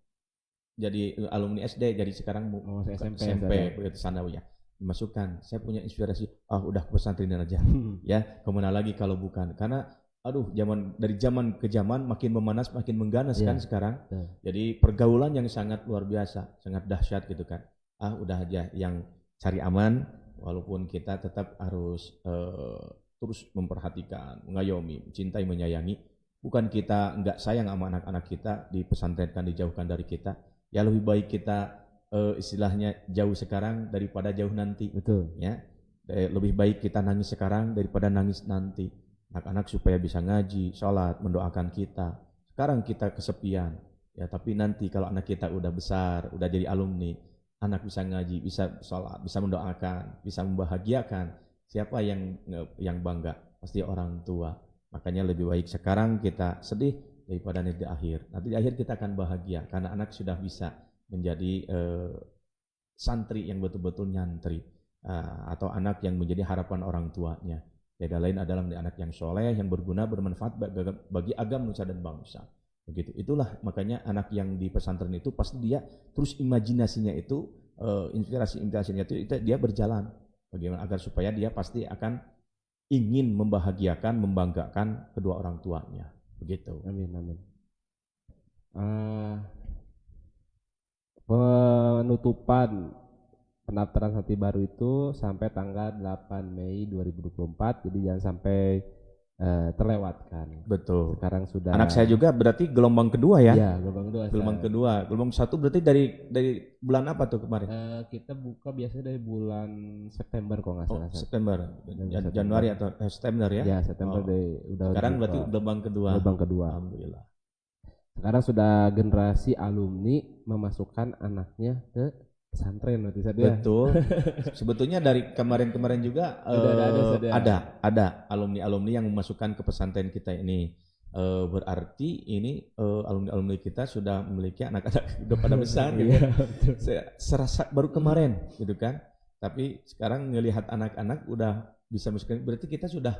jadi alumni SD, jadi sekarang mau SMP begitu sanawiyah dimasukkan. Saya punya inspirasi, udah pesantrenan aja ya, kemana lagi kalau bukan, karena dari zaman ke zaman makin memanas, makin mengganas kan sekarang. Jadi pergaulan yang sangat luar biasa, sangat dahsyat gitu kan. Udah aja yang cari aman, walaupun kita tetap harus terus memperhatikan, mengayomi, mencintai, menyayangi. Bukan kita nggak sayang sama anak-anak kita, dipesantrenkan, dijauhkan dari kita. Ya lebih baik kita istilahnya jauh sekarang daripada jauh nanti. Betul. Ya, lebih baik kita nangis sekarang daripada nangis nanti. Anak-anak supaya bisa ngaji, sholat, mendoakan kita. Sekarang kita kesepian. Ya, tapi nanti kalau anak kita udah besar, udah jadi alumni, anak bisa ngaji, bisa sholat, bisa mendoakan, bisa membahagiakan. Siapa yang bangga? Pasti orang tua. Makanya lebih baik sekarang kita sedih daripada nanti di akhir. Nanti di akhir kita akan bahagia karena anak sudah bisa menjadi santri yang betul-betul nyantri, atau anak yang menjadi harapan orang tuanya. Beda lain adalah anak yang soleh, yang berguna, bermanfaat bagi agama, nusa dan bangsa. Begitu. Itulah makanya anak yang di pesantren itu pasti dia terus imajinasinya itu, inspirasinya itu dia berjalan. Bagaimana agar supaya dia pasti akan ingin membahagiakan, membanggakan kedua orang tuanya. Begitu. Amin. Penutupan pendaftaran santri baru itu sampai tanggal 8 Mei 2024, jadi jangan sampai terlewatkan. Betul. Sekarang sudah. Anak saya juga berarti gelombang kedua ya? Iya, gelombang kedua. Gelombang satu berarti dari bulan apa tuh kemarin? Kita buka biasanya dari bulan September kalau nggak salah. September. Januari atau September ya? Ya, September udah. Sekarang berarti gelombang kedua. Alhamdulillah. Sekarang sudah generasi alumni memasukkan anaknya ke pesantren berarti saja. Betul. Sebetulnya dari kemarin juga ada alumni yang memasukkan ke pesantren kita ini. Berarti ini alumni kita sudah memiliki anak-anak udah pada besar gitu. Saya serasa baru kemarin gitu kan. Tapi sekarang ngelihat anak-anak udah bisa masukkan, berarti kita sudah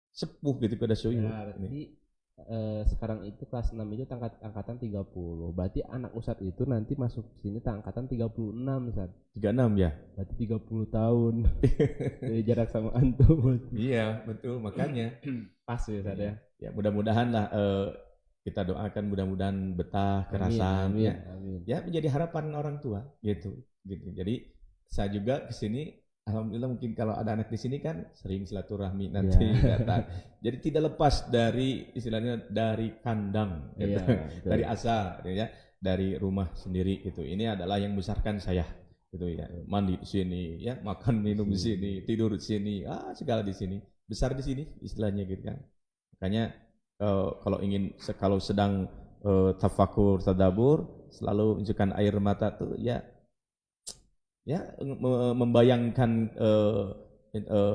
sepuh gitu pada show ini. Berarti sekarang itu kelas 6 itu angkatan 30. Berarti anak Ustadz itu nanti masuk sini angkatan 36 Ustadz. 36 ya? Berarti 30 tahun. Jadi jarak sama antum. Iya, betul, makanya pas ya Ustadz ya. Ya, mudah-mudahan lah kita doakan mudah-mudahan betah, kerasan. Amin. Ya, menjadi harapan orang tua gitu. Jadi saya juga ke sini, alhamdulillah mungkin kalau ada anak di sini kan sering silaturahmi nanti datang. Jadi tidak lepas dari istilahnya dari kandang, gitu. Dari asal, ya, dari rumah sendiri gitu. Ini adalah yang membesarkan saya, gitu ya. Mandi di sini, ya, makan minum di sini, tidur di sini, segala di sini, besar di sini, istilahnya gitu kan. Makanya kalau sedang tafakur, tadabur, selalu menunjukkan air mata tuh ya membayangkan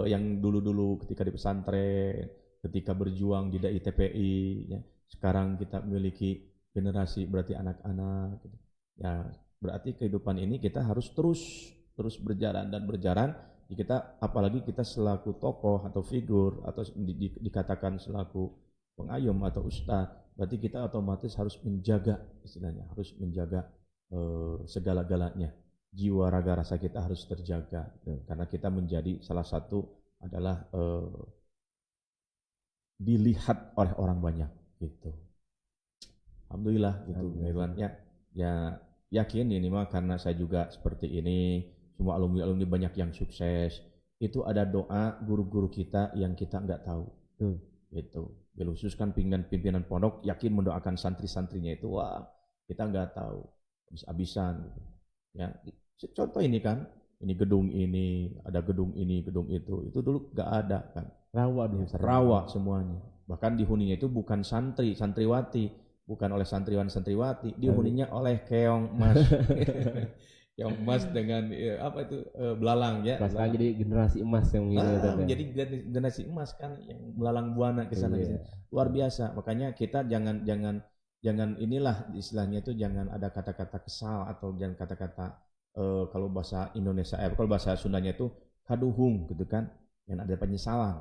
yang dulu-dulu ketika di pesantren, ketika berjuang di DAI TPI, ya. Sekarang kita memiliki generasi berarti anak-anak gitu. Ya berarti kehidupan ini kita harus terus berjalan dan berjalan. Kita apalagi kita selaku tokoh atau figur atau dikatakan selaku pengayom atau ustadz, berarti kita otomatis harus menjaga, istilahnya harus menjaga segala-galanya. Jiwa raga rasa kita harus terjaga karena kita menjadi salah satu adalah dilihat oleh orang banyak gitu. Alhamdulillah gitu. Ya yakin ini mah karena saya juga seperti ini, semua alumni banyak yang sukses. Itu ada doa guru-guru kita yang kita nggak tahu. Gitu. Khususkan pimpinan pondok yakin mendoakan santri-santrinya itu, wah kita nggak tahu habis-habisan gitu. Ya, contoh ini kan, ini gedung ini, ada gedung ini, gedung itu dulu nggak ada kan. Rawa semuanya. Bahkan dihuninya itu bukan santriwati, bukan oleh santriwati, dihuninya oleh keong emas. Keong emas dengan belalang ya. Sekarang jadi generasi emas yang jadi generasi emas kan yang melalang buana ke sana sini. Luar biasa. Makanya kita jangan inilah istilahnya itu, jangan ada kata-kata kesal atau jangan kata-kata kalau bahasa Indonesia kalau bahasa Sundanya itu kaduhung gitu kan. Yang ada penyesalan,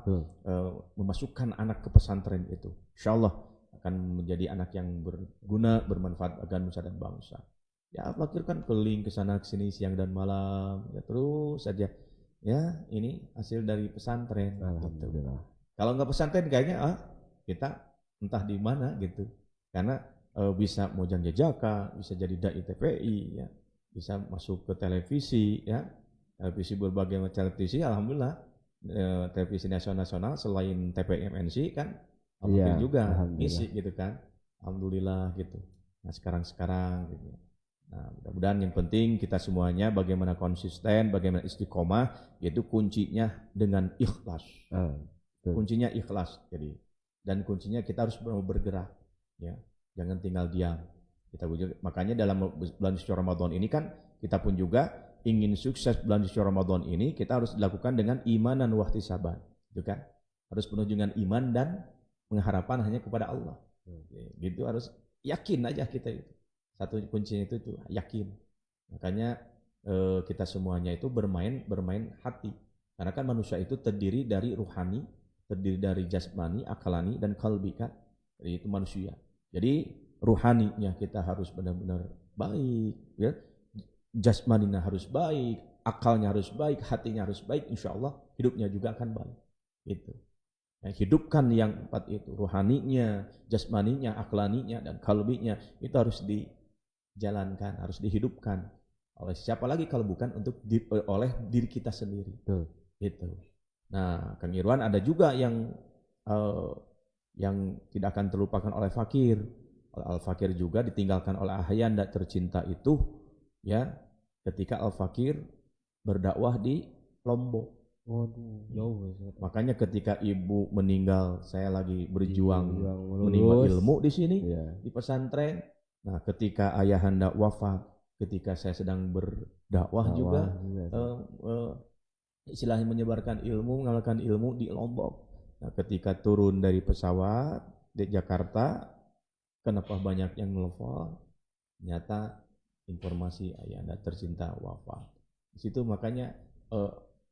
memasukkan anak ke pesantren itu, insyaallah akan menjadi anak yang berguna, bermanfaat bagi nusa dan bangsa. Ya Al-Fakir kan keliling ke sana ke sini siang dan malam, ya terus saja. Ya ini hasil dari pesantren. Alhamdulillah. Gitu. Kalau nggak pesantren kayaknya kita entah di mana gitu. Karena bisa mojang jajaka, bisa jadi dai TPI, ya, bisa masuk ke televisi, ya, televisi berbagai macam televisi, alhamdulillah. Televisi nasional selain TPMNC kan Al-Fakir juga ngisi gitu kan, alhamdulillah gitu. Nah sekarang gitu. Nah mudah-mudahan yang penting kita semuanya bagaimana konsisten, bagaimana istiqomah, yaitu kuncinya dengan ikhlas. Kuncinya ikhlas, jadi dan kuncinya kita harus bergerak, ya, jangan tinggal diam. Makanya dalam bulan suci Ramadan ini kan kita pun juga ingin sukses bulan suci Ramadan ini, kita harus dilakukan dengan iman dan wahtisaban, gitu kan? Harus penuh dengan iman dan pengharapan hanya kepada Allah. Gitu, harus yakin aja kita itu. Satu kuncinya itu yakin. Makanya kita semuanya itu bermain hati. Karena kan manusia itu terdiri dari ruhani, terdiri dari jasmani, akalani dan kalbi kan. Jadi itu manusia. Jadi ruhaninya kita harus benar-benar baik, ya. Jasmaninya harus baik, akalnya harus baik, hatinya harus baik, insya Allah hidupnya juga akan baik. Gitu. Nah, hidupkan yang empat itu, ruhaninya, jasmaninya, aklaninya, dan kalbinya, itu harus dijalankan, harus dihidupkan. Oleh siapa lagi kalau bukan oleh diri kita sendiri. Gitu. Nah, Kang Irwan ada juga yang tidak akan terlupakan oleh Fakir. Al-Fakir juga ditinggalkan oleh Ahayanda tercinta itu. Ya, ketika Al-Fakir berdakwah di Lombok. Jauh. Makanya ketika ibu meninggal, saya lagi berjuang menimba ilmu di sini, di pesantren. Nah, ketika ayahanda wafat, ketika saya sedang berdakwah juga, istilahnya menyebarkan ilmu, mengamalkan ilmu di Lombok. Nah, ketika turun dari pesawat di Jakarta, kenapa banyak yang nelfon? Ternyata informasi ayahanda tercinta wafat. Di situ makanya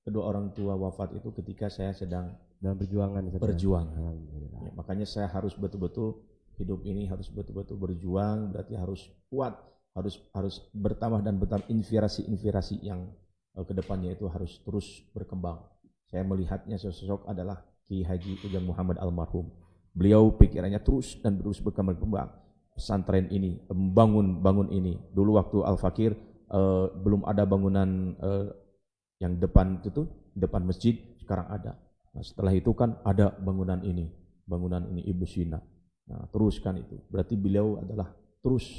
kedua orang tua wafat itu ketika saya sedang dalam perjuangan. Ya, makanya saya harus betul-betul hidup ini harus betul-betul berjuang, berarti harus kuat, harus bertambah dan bertambah inspirasi yang kedepannya itu harus terus berkembang. Saya melihatnya sosok adalah Ki Haji Ujang Muhammad almarhum. Beliau pikirannya terus berkembang. Pesantren ini, bangun ini. Dulu waktu Al-Fakir belum ada bangunan yang depan depan masjid, sekarang ada. Nah, setelah itu kan ada bangunan ini Ibnu Sina. Nah, teruskan itu. Berarti beliau adalah terus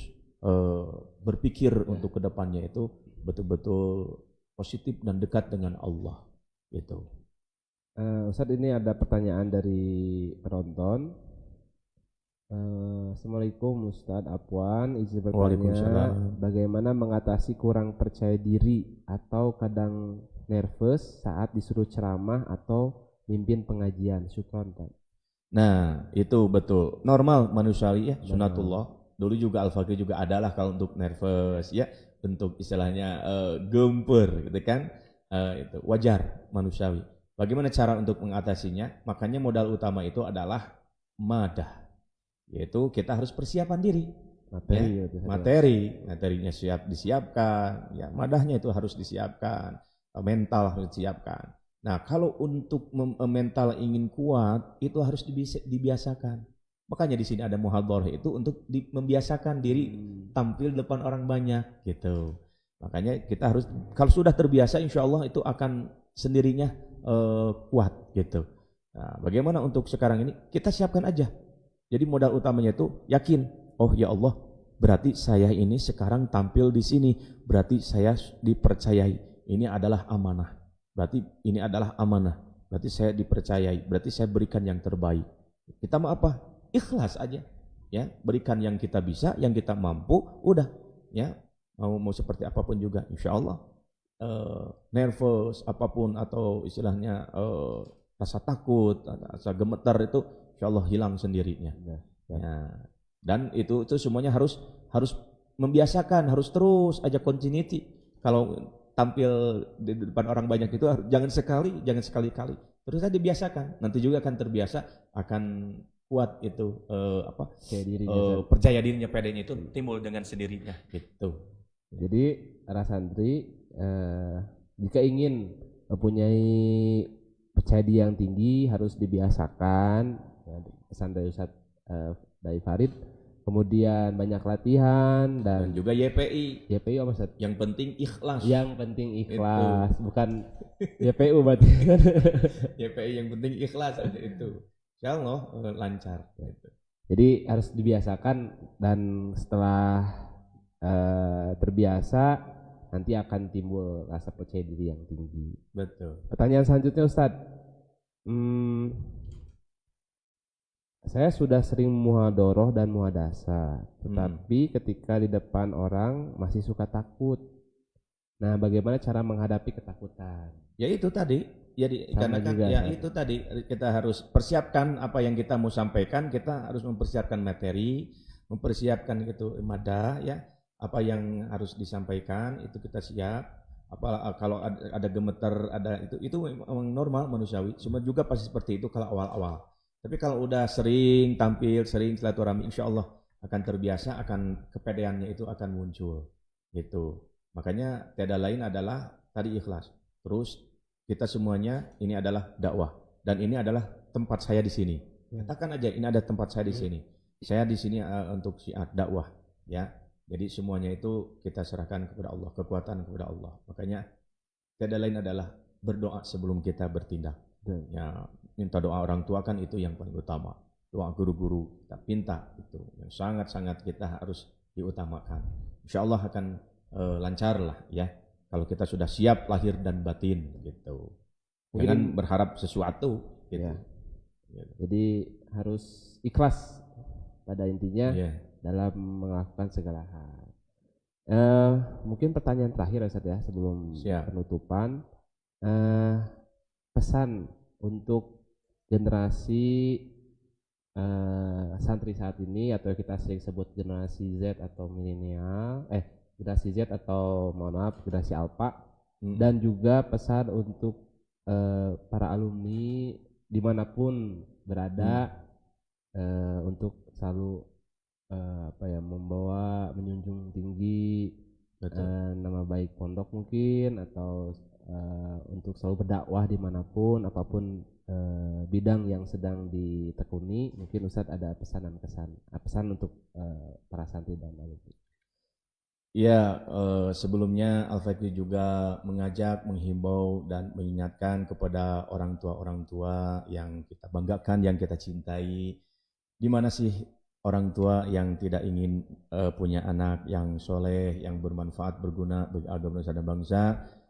berpikir untuk kedepannya itu betul-betul positif dan dekat dengan Allah. Gitu. Ustadz, ini ada pertanyaan dari penonton. Assalamualaikum Ustadz Afwan, izin bertanya, bagaimana mengatasi kurang percaya diri atau kadang nervous saat disuruh ceramah atau mimpin pengajian? Syukron. Nah, itu betul normal manusiawi ya, sunatullah. dulu juga Al-Fakir juga adalah kalau untuk nervous ya, untuk istilahnya gemper gitu kan, itu wajar manusiawi. Bagaimana cara untuk mengatasinya? Makanya modal utama itu adalah madah, yaitu kita harus persiapan diri. Materinya disiapkan, ya madahnya itu harus disiapkan, mental harus disiapkan. Nah, kalau untuk mental ingin kuat itu harus dibiasakan. Makanya di sini ada muhadharah itu untuk membiasakan diri tampil depan orang banyak gitu. Makanya kita harus, kalau sudah terbiasa insya Allah itu akan sendirinya kuat gitu. Nah, bagaimana untuk sekarang ini? Kita siapkan aja. Jadi modal utamanya itu yakin, oh ya Allah, berarti saya ini sekarang tampil di sini, berarti saya dipercayai. Ini adalah amanah. Berarti ini adalah amanah. Berarti saya dipercayai, berarti saya berikan yang terbaik. Kita mau apa? Ikhlas aja. Ya, berikan yang kita bisa, yang kita mampu, udah ya. Mau seperti apapun juga insyaallah. Nervous apapun atau istilahnya rasa takut, rasa gemetar itu insyaallah hilang sendirinya. Ya. Dan itu semuanya harus membiasakan, harus terus aja continuity. Kalau tampil di depan orang banyak itu jangan sekali-kali. Terus aja dibiasakan. Nanti juga akan terbiasa, akan kuat itu percaya dirinya, pedenya itu timbul dengan sendirinya gitu. Jadi para santri jika ingin mempunyai percaya diri yang tinggi harus dibiasakan, pesan dari Ustaz dari Farid. Kemudian banyak latihan dan juga YPI. YPI apa Ustaz? Yang penting ikhlas. Yang penting ikhlas, itu. Bukan YPU berarti. YPI yang penting ikhlas aja itu. Insyaallah lancar gitu. Jadi harus dibiasakan dan setelah terbiasa nanti akan timbul rasa percaya diri yang tinggi. Betul. Pertanyaan selanjutnya Ustadz, saya sudah sering muhadharah dan muhadasa, tetapi ketika di depan orang masih suka takut. Nah, bagaimana cara menghadapi ketakutan? Ya itu tadi, karena kan ya itu tadi kita harus persiapkan apa yang kita mau sampaikan, kita harus mempersiapkan materi, mempersiapkan itu madah ya, apa yang harus disampaikan itu kita siap. Kalau ada gemetar, ada itu memang normal manusiawi. Cuma juga pasti seperti itu kalau awal-awal. Tapi kalau udah sering tampil, sering silaturahmi, insya Allah akan terbiasa, akan kepedeannya itu akan muncul. Gitu. Makanya tiada lain adalah tadi ikhlas. Terus kita semuanya ini adalah dakwah dan ini adalah tempat saya di sini. Katakan aja ini ada tempat saya di sini. Saya di sini untuk syiar dakwah, ya. Jadi semuanya itu kita serahkan kepada Allah, kekuatan kepada Allah. Makanya tiada lain adalah berdoa sebelum kita bertindak. Ya, minta doa orang tua kan itu yang paling utama. Doa guru-guru kita minta itu yang sangat-sangat kita harus diutamakan. Insya Allah akan lancar lah ya. Kalau kita sudah siap lahir dan batin gitu. Jangan berharap sesuatu gitu. Ya. Jadi harus ikhlas pada intinya dalam melakukan segala hal. Mungkin pertanyaan terakhir Ustaz ya sebelum penutupan. Pesan untuk generasi santri saat ini atau kita sering sebut generasi Z atau milenial, generasi Z atau mohon maaf generasi Alpha, dan juga pesan untuk para alumni dimanapun berada untuk selalu menjunjung tinggi nama baik pondok mungkin atau untuk selalu berdakwah dimanapun apapun bidang yang sedang ditekuni. Mungkin Ustadz ada pesan untuk para santri dan alumni. Ya, sebelumnya Al-Fakir juga mengajak, menghimbau dan mengingatkan kepada orang tua yang kita banggakan, yang kita cintai. Di mana sih orang tua yang tidak ingin punya anak yang soleh, yang bermanfaat, berguna bagi agama dan bangsa?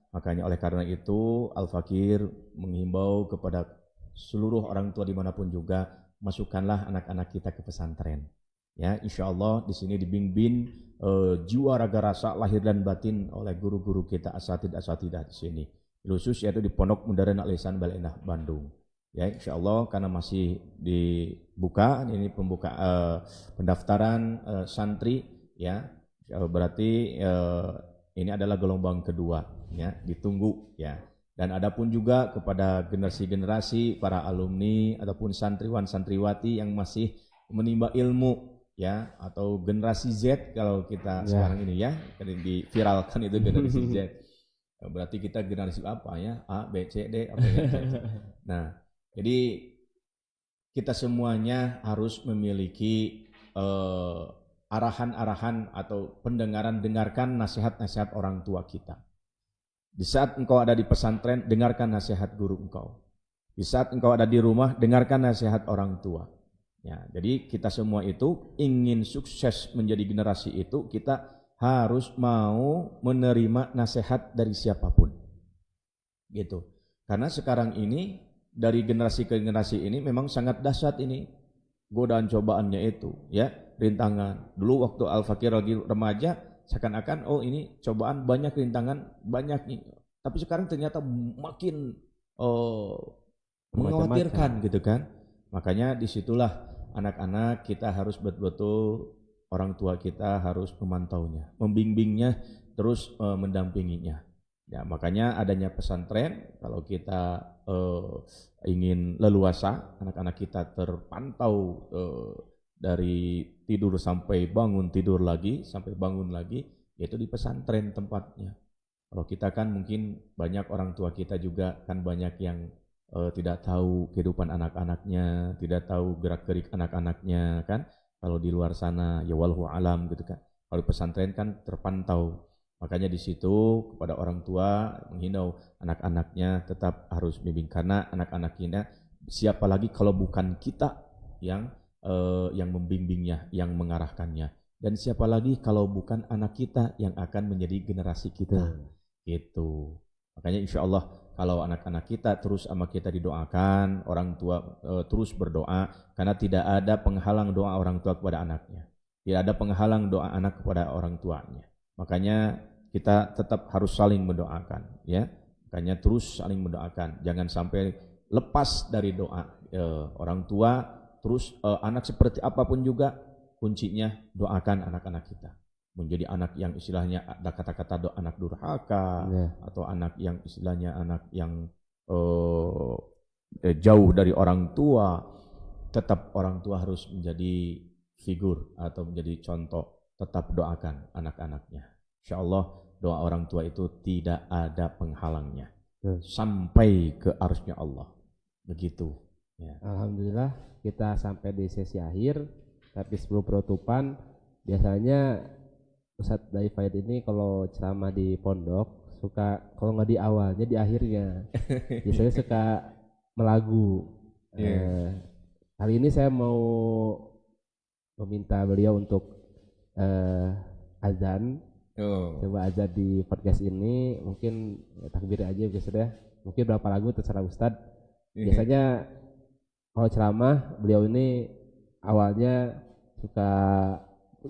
Makanya oleh karena itu Al-Fakir menghimbau kepada seluruh orang tua dimanapun juga, masukkanlah anak-anak kita ke pesantren. Ya, insya Allah di sini dibimbing jiwa raga rasa lahir dan batin oleh guru-guru kita asatidah di sini. Khusus yaitu di Pondok Modern Al Ihsan Balenah Bandung. Ya, insya Allah karena masih dibuka ini pendaftaran santri ya. Berarti ini adalah gelombang kedua ya, ditunggu ya. Dan adapun juga kepada generasi-generasi para alumni ataupun santriwan santriwati yang masih menimba ilmu ya, atau generasi Z kalau kita sekarang ini ya, diviralkan itu generasi Z. Berarti kita generasi apa ya? A, B, C, D, apa ya? Nah, jadi kita semuanya harus memiliki arahan-arahan atau dengarkan nasihat-nasihat orang tua kita. Di saat engkau ada di pesantren, dengarkan nasihat guru engkau. Di saat engkau ada di rumah, dengarkan nasihat orang tua. Ya, jadi kita semua itu ingin sukses menjadi generasi itu, kita harus mau menerima nasihat dari siapapun. Gitu. Karena sekarang ini dari generasi ke generasi ini memang sangat dahsyat ini godaan cobaannya itu, ya, rintangan. Dulu waktu Al-Fakir lagi remaja, seakan-akan oh ini cobaan banyak, rintangan banyak nih. Tapi sekarang ternyata makin mengkhawatirkan gitu kan. Makanya disitulah anak-anak kita harus betul-betul, orang tua kita harus memantaunya, membimbingnya, terus mendampinginya. Ya, makanya adanya pesantren, kalau kita ingin leluasa, anak-anak kita terpantau dari tidur sampai bangun, tidur lagi, sampai bangun lagi, yaitu di pesantren tempatnya. Kalau kita kan mungkin banyak orang tua kita juga kan banyak yang tidak tahu kehidupan anak-anaknya, tidak tahu gerak-gerik anak-anaknya kan. Kalau di luar sana ya wallahu alam gitu kan. Kalau di pesantren kan terpantau. Makanya di situ kepada orang tua menghimbau anak-anaknya tetap harus bimbing, karena anak-anak kita siapa lagi kalau bukan kita yang membimbingnya, yang mengarahkannya. Dan siapa lagi kalau bukan anak kita yang akan menjadi generasi kita. Gitu. Makanya insya Allah kalau anak-anak kita terus sama kita didoakan, orang tua terus berdoa, karena tidak ada penghalang doa orang tua kepada anaknya. Tidak ada penghalang doa anak kepada orang tuanya. Makanya kita tetap harus saling mendoakan, ya. Makanya terus saling mendoakan. Jangan sampai lepas dari doa orang tua. Terus anak seperti apapun juga, kuncinya doakan anak-anak kita. Menjadi anak yang istilahnya ada kata-kata anak durhaka, atau anak yang istilahnya anak yang jauh dari orang tua, tetap orang tua harus menjadi figur atau menjadi contoh. Tetap doakan anak-anaknya. Insya Allah doa orang tua itu tidak ada penghalangnya sampai ke arsy Allah. Begitu. Ya. Alhamdulillah kita sampai di sesi akhir. Tapi sebelum penutupan, biasanya Ustadz Daifah ini kalau ceramah di pondok suka, kalau nggak di awalnya di akhirnya biasanya suka melagu. Kali ini saya mau meminta beliau untuk azan. Coba azan di podcast ini, mungkin takbir aja biasa deh. Mungkin berapa lagu terserah Ustadz. Biasanya kalau ceramah beliau ini awalnya suka,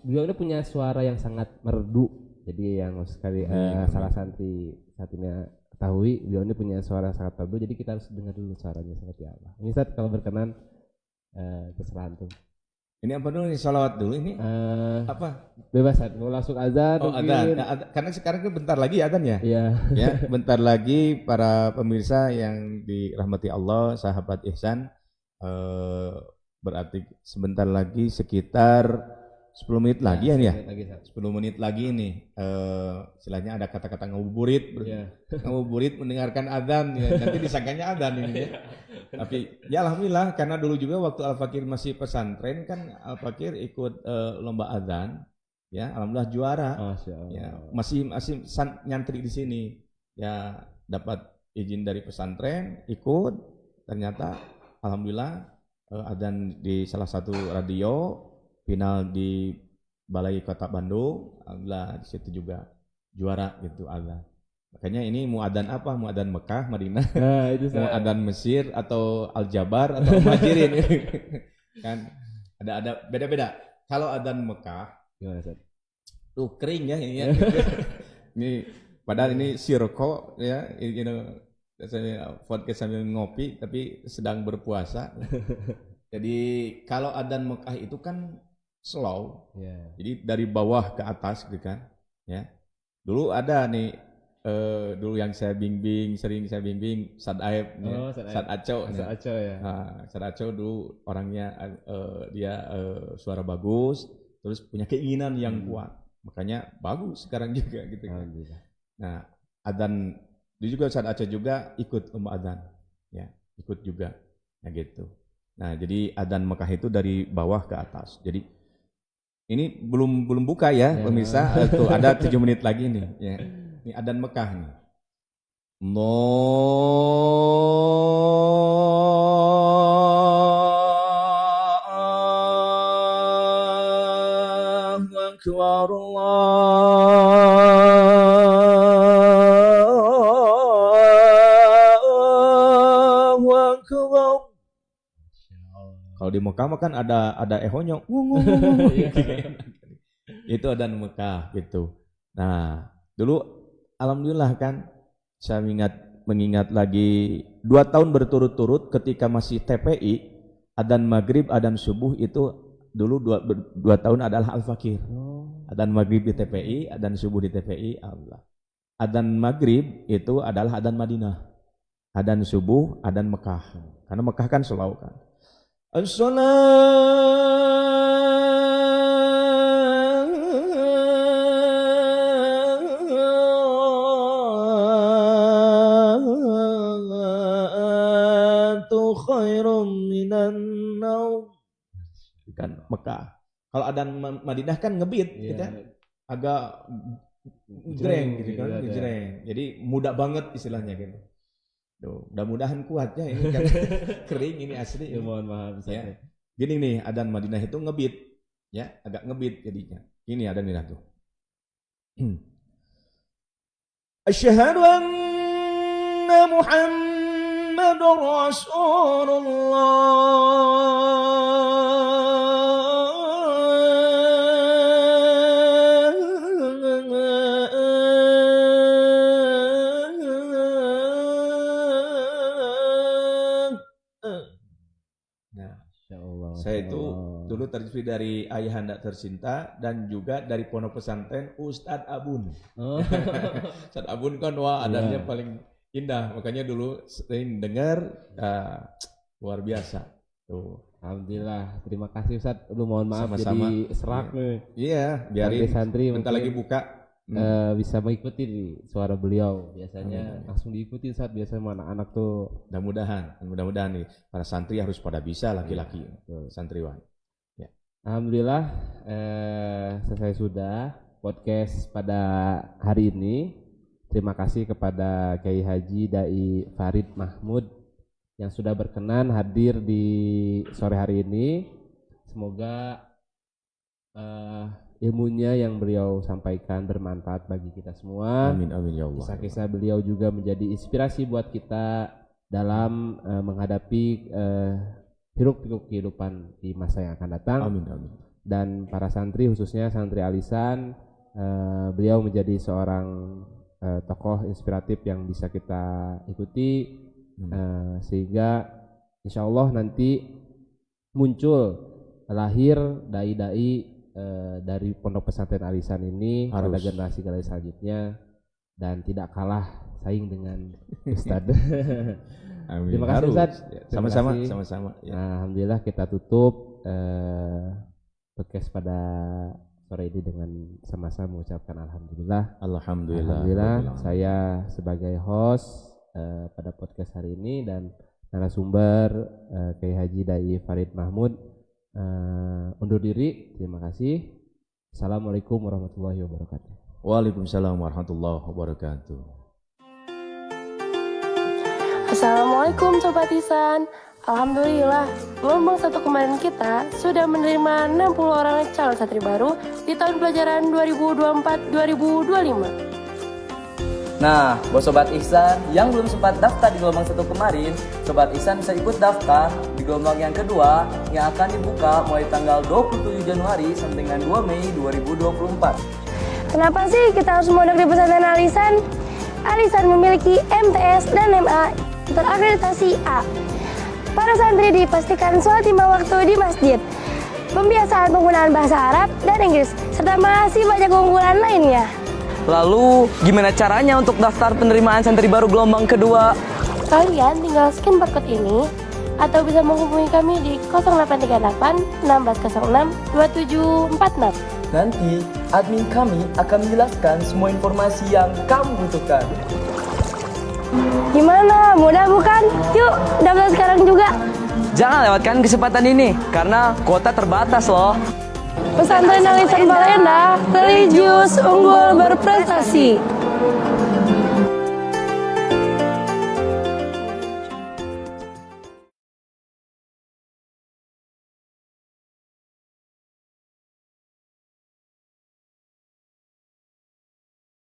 beliau ini punya suara yang sangat merdu. Jadi yang sekali salah santri saat ini ketahui, beliau ini punya suara sangat merdu. Jadi kita harus dengar dulu suaranya seperti apa. Ini Ustadz kalau berkenan terserah antum. Ini apa dulu nih, salawat dulu ini? Apa? Bebas, mau langsung azan? Oh azan, karena sekarang kan bentar lagi azan ya? Iya. Ya, bentar lagi para pemirsa yang dirahmati Allah, sahabat Ihsan, berarti sebentar lagi sekitar 10 menit lagi ya? 10 menit lagi nih, istilahnya ada kata-kata ngabuburit, ngabuburit mendengarkan azan, ya. Nanti disangkanya azan ini ya. Tapi ya alhamdulillah, karena dulu juga waktu Al-Fakir masih pesantren kan Al-Fakir ikut lomba azan, ya alhamdulillah juara. Ya, masih nyantri di sini, ya dapat izin dari pesantren, ikut, ternyata alhamdulillah azan di salah satu radio, final di Balai Kota Bandung, alhamdulillah di situ juga juara gitu azan. Makanya ini mau adzan apa? Mau adzan Mekah, Madinah, mau adzan Mesir atau Al-Jabar atau Al-Majirin kan ada beda-beda. Kalau adzan Mekah tuh kering ya ini ya. Ini padahal ini sirko ya, podcast sambil ngopi tapi sedang berpuasa. Jadi kalau adzan Mekah itu kan slow. Ya. Jadi dari bawah ke atas gitu kan. Ya. Dulu ada nih dulu yang sering saya bimbing Sad Aib, Sad Aco. Sad Aco ya. Sad Aco dulu orangnya dia suara bagus, terus punya keinginan yang kuat. Makanya bagus sekarang juga gitu kan. Nah, adzan dia juga Sad Aco juga ikut adzan. Ya, ikut juga. Nah gitu. Nah, jadi adzan Mekah itu dari bawah ke atas. Jadi ini belum buka ya, pemirsa. Tuh ada 7 menit lagi nih, ya. Ini adzan Mekah nih. Allahu Akbar, Allahu Akbar. Kalau di Mekah kan ada ehonya, itu adzan Mekah gitu. Nah, dulu alhamdulillah kan saya mengingat lagi 2 tahun berturut-turut ketika masih TPI, adzan maghrib, adzan subuh itu dulu 2 tahun adalah Al-Fakir. Adzan maghrib di TPI, adzan subuh di TPI, Allah. Adzan maghrib itu adalah adzan Madinah, adzan subuh, adzan Mekah. Karena Mekah kan selalu kan. As-salatu khairum minan naum. Kan Mekah. Kalau adzan Madinah kan ngebit gitu kan. Agak jreng gitu kan, jreng. Jadi mudah banget istilahnya gitu. Duh, mudah-mudahan kuat ya ini kan kering ini asli. Ya, mohon maaf ya. Gini nih, adzan Madinah itu ngebit, ya agak ngebit jadinya. Ini adzan Madinah tuh. Asyhadu anna Muhammadur Saya itu dulu terinspirasi dari ayahanda tercinta dan juga dari pondok pesantren Ustadz Abun. Ustadz Abun kan wah adanya paling indah, makanya dulu sering dengar, luar biasa. Tuh. Alhamdulillah, terima kasih Ustadz. Lu mohon maaf Sama-sama. jadi serak nih. Iya, biarin santri bentar lagi buka. Bisa mengikuti suara beliau. Biasanya langsung diikuti saat biasanya anak-anak tuh. Mudah-mudahan nih para santri harus pada bisa laki-laki santriwan. Ya. Alhamdulillah selesai sudah podcast pada hari ini. Terima kasih kepada Kiai Haji Dai Farid Mahmud yang sudah berkenan hadir di sore hari ini. Semoga ilmunya yang beliau sampaikan bermanfaat bagi kita semua. Amin amin ya Allah. Kisah-kisah beliau juga menjadi inspirasi buat kita dalam menghadapi hiruk-pikuk kehidupan di masa yang akan datang. Amin amin. Dan para santri khususnya santri Alisan, beliau menjadi seorang tokoh inspiratif yang bisa kita ikuti, sehingga insya Allah nanti muncul lahir dai-dai dari pondok pesantren Alisan ini pada generasi selanjutnya dan tidak kalah saing dengan Ustadz. Terima kasih Ustadz. Sama-sama. Ya. Nah, alhamdulillah kita tutup podcast pada sore ini dengan sama-sama mengucapkan alhamdulillah. Saya sebagai host pada podcast hari ini dan narasumber Kiai Haji Dai Farid Mahmud undur diri. Terima kasih. Assalamualaikum warahmatullahi wabarakatuh. Waalaikumsalam warahmatullahi wabarakatuh. Assalamualaikum Sobat Ihsan. Alhamdulillah, gelombang 1 kemarin kita sudah menerima 60 orang calon santri baru di tahun pelajaran 2024-2025. Nah, buat Sobat Ihsan yang belum sempat daftar di gelombang 1 kemarin, Sobat Ihsan bisa ikut daftar di gelombang yang kedua yang akan dibuka mulai tanggal 27 Januari sampai dengan 2 Mei 2024. Kenapa sih kita harus mondok di pesantren Alisan? Alisan memiliki MTS dan MA terakreditasi A. Para santri dipastikan sholat 5 waktu di masjid. Pembiasaan penggunaan bahasa Arab dan Inggris, serta masih banyak keunggulan lainnya. Lalu, gimana caranya untuk daftar penerimaan santri baru gelombang kedua? Kalian tinggal scan barcode ini atau bisa menghubungi kami di 0838 1606 2746. Nanti, admin kami akan menjelaskan semua informasi yang kamu butuhkan. Gimana? Mudah bukan? Yuk, daftar sekarang juga. Jangan lewatkan kesempatan ini, karena kuota terbatas loh. Pesantren Alisan Balenda, religius, unggul, berprestasi.